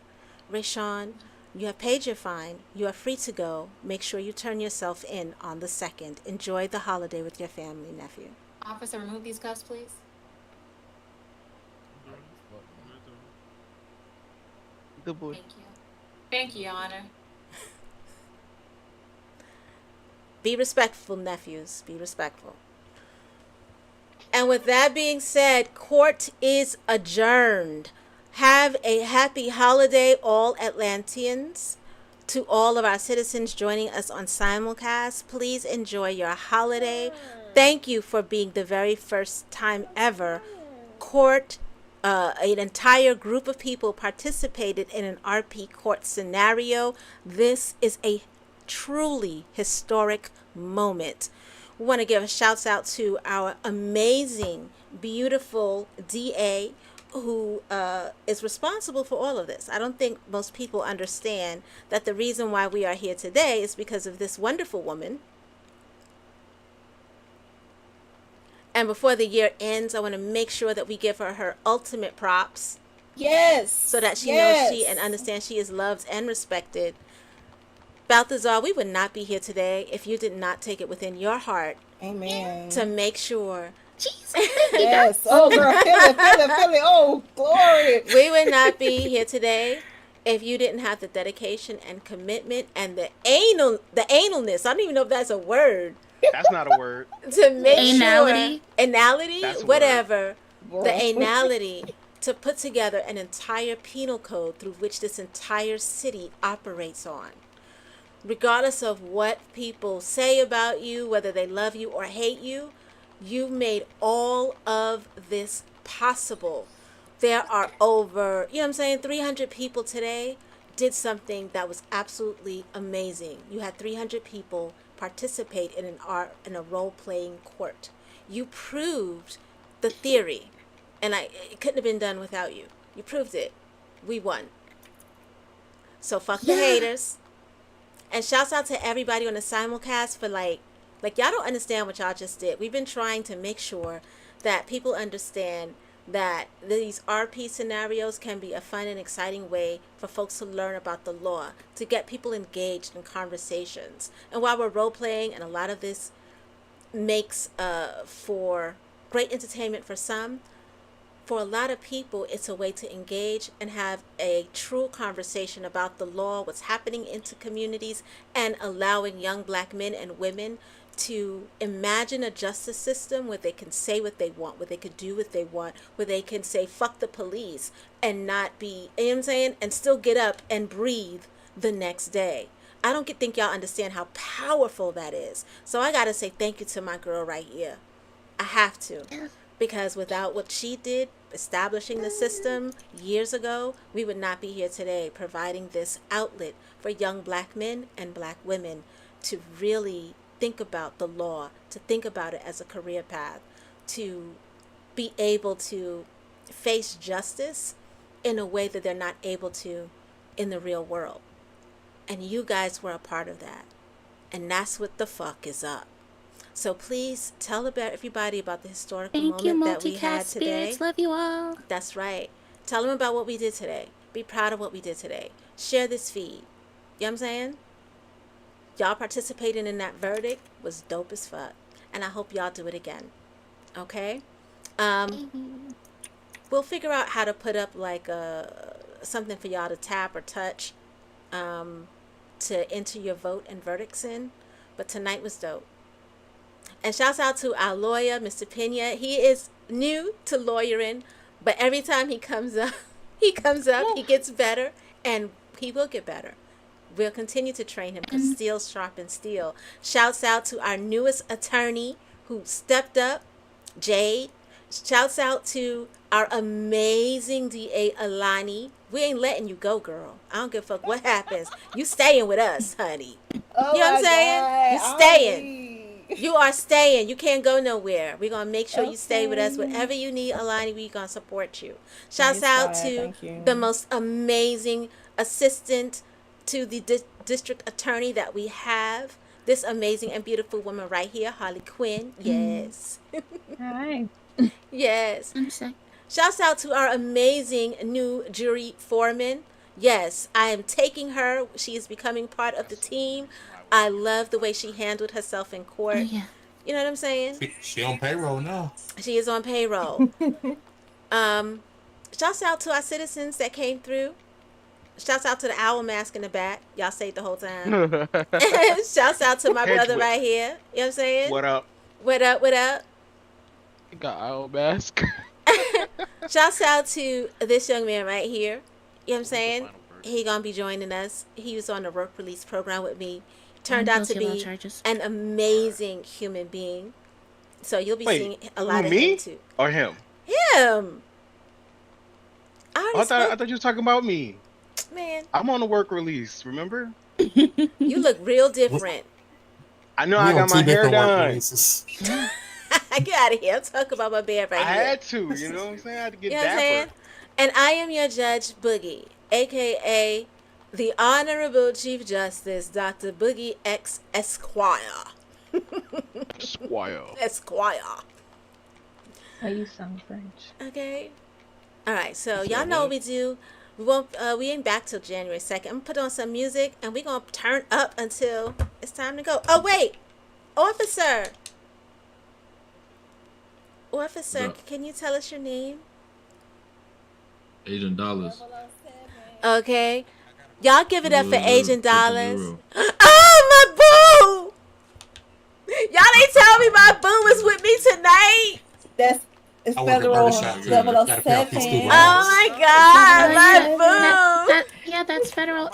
Rayshawn, you have paid your fine. You are free to go. Make sure you turn yourself in on the 2nd. Enjoy the holiday with your family, nephew. Officer, remove these cuffs, please. I'm doing it. Fuck, man. good boy. Thank you. Thank you, Your Honor. Be respectful, nephews. Be respectful. And with that being said, court is adjourned. Have a happy holiday, all Atlanteans. To all of our citizens joining us on simulcast, please enjoy your holiday. Thank you for being the very first time ever court, an entire group of people participated in an RP court scenario. This is a truly historic moment. We want to give a shout out to our amazing, beautiful DA who is responsible for all of this. I don't think most people understand that the reason why we are here today is because of this wonderful woman. And before the year ends, I want to make sure that we give her her ultimate props Yes. so that she knows Yes. she and understands she is loved and respected. Balthazar, we would not be here today if you did not take it within your heart Amen. to make sure. Yes. Oh, girl, feel it. Oh, glory. We would not be here today if you didn't have the dedication and commitment and the analness. I don't even know if that's a word. That's not a word. To make Anality? sure anality, That's a whatever, Bro. the anality to put together an entire penal code through which this entire city operates on. Regardless of what people say about you, whether they love you or hate you, you made all of this possible. There are over, 300 people today did something that was absolutely amazing. You had 300 people participate in a role-playing court. You proved the theory, and it couldn't have been done without you. You proved it. We won. So fuck the haters. And shouts out to everybody on the simulcast for like y'all don't understand what y'all just did. We've been trying to make sure that people understand that these RP scenarios can be a fun and exciting way for folks to learn about the law, to get people engaged in conversations. And while we're role playing, and a lot of this makes for great entertainment for some, for a lot of people, it's a way to engage and have a true conversation about the law, what's happening into communities, and allowing young black men and women to imagine a justice system where they can say what they want, where they could do what they want, where they can say, fuck the police, and not be, you know what I'm saying, and still get up and breathe the next day. I don't think y'all understand how powerful that is. So I got to say thank you to my girl right here. I have to. Because without what she did, establishing the system years ago, we would not be here today providing this outlet for young black men and black women to really think about the law, to think about it as a career path, to be able to face justice in a way that they're not able to in the real world. And you guys were a part of that. And that's what the fuck is up. So please tell about everybody about the historical Thank you, moment that we had multicast today. spirits. Love you all. That's right. Tell them about what we did today. Be proud of what we did today. Share this feed. You know what I'm saying? Y'all participating in that verdict was dope as fuck. And I hope y'all do it again. Okay? We'll figure out how to put up like something for y'all to tap or touch to enter your vote and verdicts in. But tonight was dope. And shouts out to our lawyer, Mr. Pena. He is new to lawyering, but every time he comes up, he gets better, and he will get better. We'll continue to train him because steel sharpens steel. Shouts out to our newest attorney who stepped up, Jade. Shouts out to our amazing DA, Alani. We ain't letting you go, girl. I don't give a fuck what happens. You staying with us, honey. Oh You know what I'm saying? God, You staying. You are staying. You can't go nowhere. We're going to make sure you stay with us. Whatever you need, Alani, we're going to support you. Shouts out to the most amazing assistant to the district attorney that we have. This amazing and beautiful woman right here, Harley Quinn. Yes. Hi. Yes. Shouts out to our amazing new jury foreman. Yes, I am taking her. She is becoming part of the team. I love the way she handled herself in court. You know what I'm saying? She on payroll now. She is on payroll. Shouts out to our citizens that came through. Shouts out to the owl mask in the back. Y'all say it the whole time. Shouts out to my brother right here. You know what I'm saying? What up? What up? What up? You got owl mask. Shouts out to this young man right here. You know what I'm saying? He gonna be joining us. He was on the work release program with me. Turned out to be an amazing human being. So you'll be seeing a lot of him too. Or him? Him. I thought you were talking about me. Man. I'm on the work release, remember? You look real different. I know I got my hair done. Get out of here. I'm talking about my bed right I here. had to, you know what I'm saying? I had to get You know what I'm saying? dapper. And I am your Judge Boogie, a.k.a. the Honorable Chief Justice, Dr. Boogie X Esquire. Esquire. Oh, you sound French. Okay. All right. So y'all know what we do. We won't. We ain't back till January 2nd. I'm gonna put on some music and we gonna turn up until it's time to go. Oh wait, officer. Officer, can you tell us your name? Agent Dollars. Okay. Y'all give it up for Agent Dollars. Oh, my boo! Y'all ain't tell me my boo was with me tonight. That's federal 007. Oh my God, my boo! Yeah, that's federal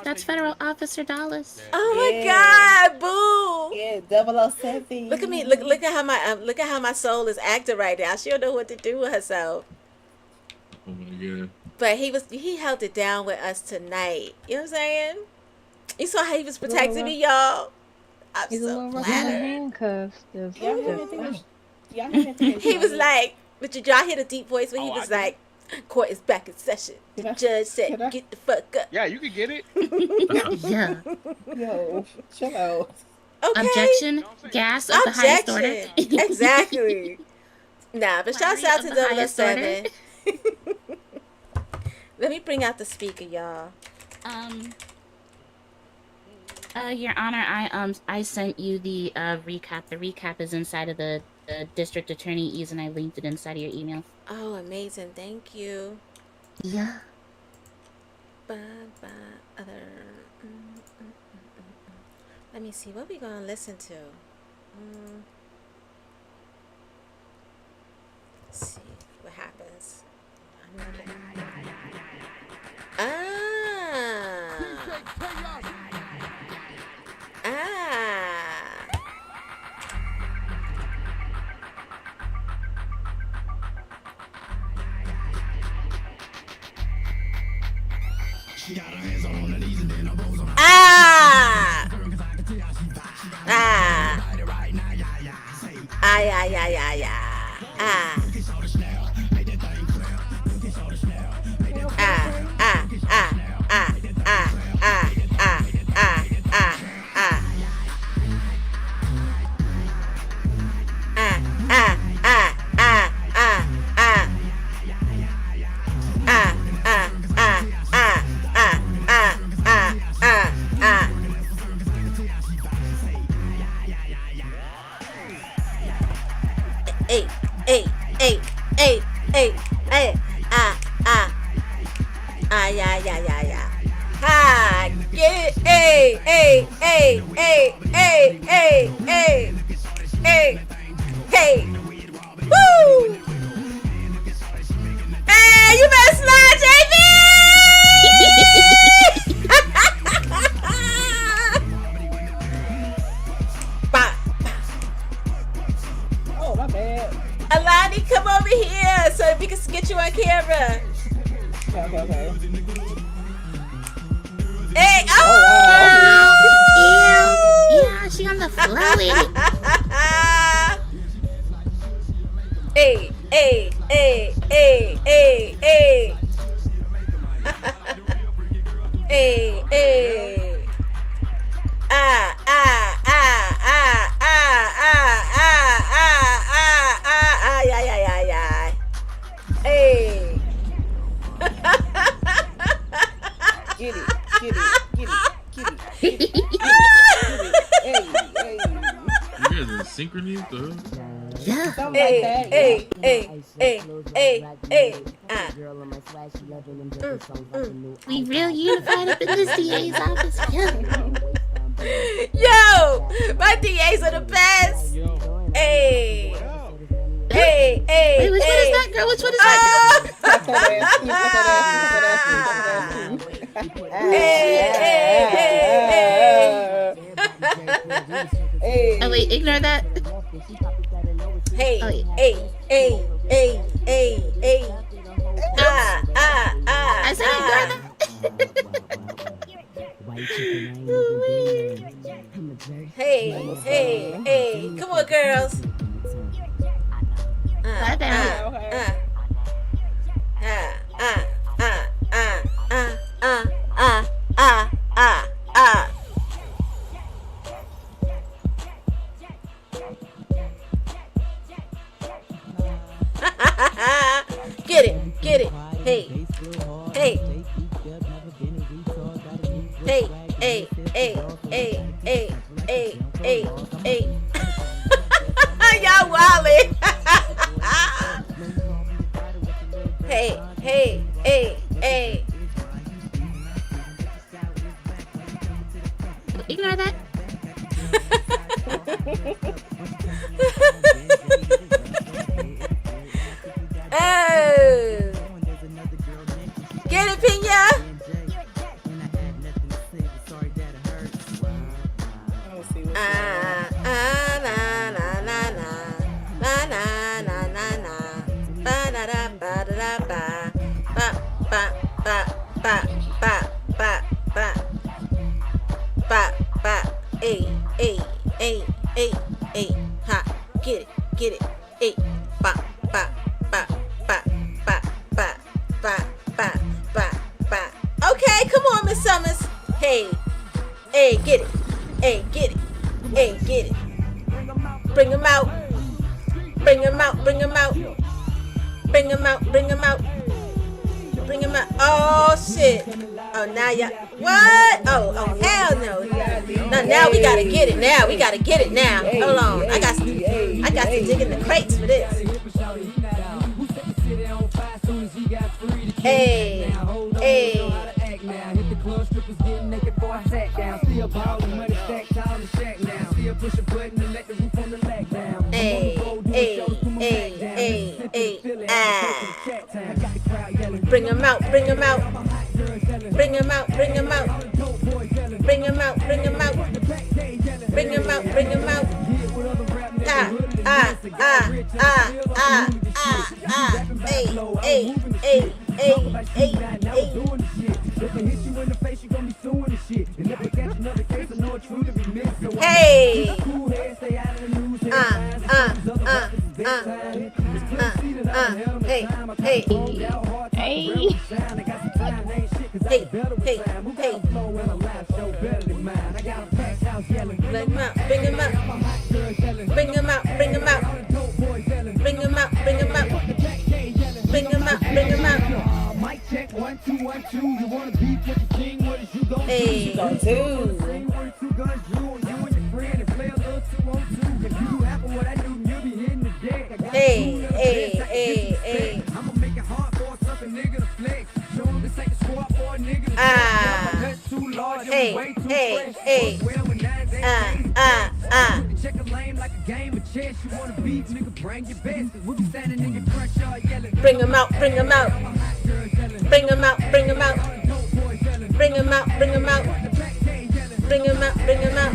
officer Dollars. Oh my God, boo! Yeah, 007. Look at me. Look at how my soul is acting right now. She don't know what to do with herself. Oh my God. But he held it down with us tonight. You know what I'm saying? You saw how he was protecting me, y'all. I'm so flattered. Handcuffs. He was like, but y'all hear the deep voice when he was like, court is back in session. The judge said, get the fuck up. Yeah, you can get it. Yeah. Yo, chill out. Okay. Objection. Gas of the highest order. Exactly. Nah, but shouts out to 007. Let me bring out the speaker, y'all. Your Honor, I sent you the recap. The recap is inside of the district attorney ease, and I linked it inside of your email. Oh, amazing! Thank you. Yeah. Let me see what we gonna listen to. Let's see what happens. Hey. Woo! Hey, you better slide, JB! Bop. Oh, my bad. Alani, come over here so we can get you on camera. Okay. Hey, Oh, oh! Yeah, she on the flowy. Hey. Hey. Hey. Get it. Hey. You guys in synchrony? The Yeah. Something like that. We real unified up in this DA's office. Yeah. Yo, my DAs are the best. Hey. Wait, which one is that girl? Which one is that girl? Oh wait, ignore that. Hey. I said ignore that. Hey. Come on, girls. Bye, down. Get it. Hey. Y'all wildin'. Hey. Ignore that. Oh. Get it, Pina? Hey, ha, get it, hey, ba. Okay, come on, Miss Summers. Hey, get it. Bring them out. Oh, shit. Oh, now ya. What? Oh, hell no. Now we gotta get it now. Hold on. I got to dig in the crates for this. Hey. Bring them out. Hey. check a lane like a game of chess. You wanna beat, nigga, bring your best. We be standing in your front yard yelling. Bring them out, bring them out. Bring them out, bring them out. Bring them out, bring them out. Bring them out, bring them out.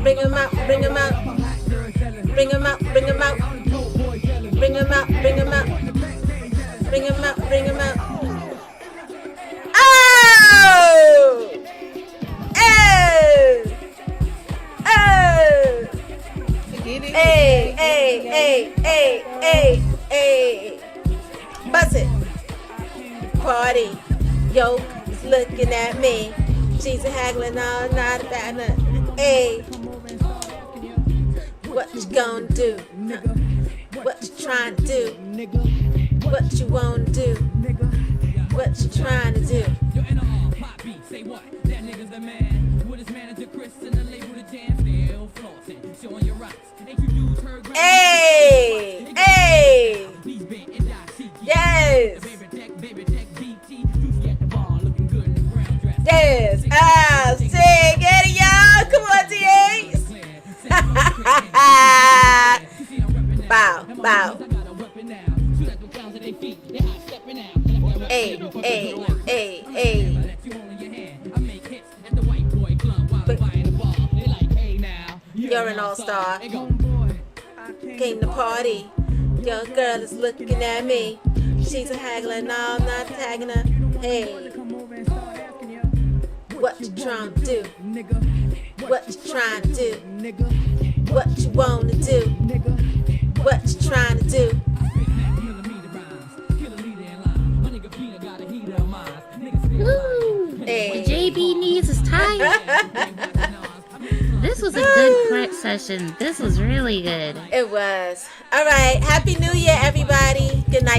Bring them out, bring them out. Bring them out, bring them out. Bring them out, bring them out. Bring them out, bring them out. Oh! Oh! Oh! Hey, hey, hey, hey, hey, hey. Buzz it. Party. Yo, looking at me. She's a haggling all night about nothing. Hey. What you gonna do? What you trying to do? What you wanna do? What you trying to do? Say what? That nigga's the man. With his manager Chris and the label the jam still flossing, showing your rights. Ain't you dudes heard? Hey, hey. Yes. Yes. Ah, sing it, y'all. Come on, DAs. Bow, bow. Hey, hey, hey, hey. You're an all-star. Came to party. Your girl is looking at me. She's a haggler, now I'm not tagging her. Hey. What you trying to do? What you trying to do? What you wanna do? What you trying to do? Woo! Hey. JB needs his tire. This was a good crack session. This was really good. It was. All right. Happy New Year, everybody. Good night.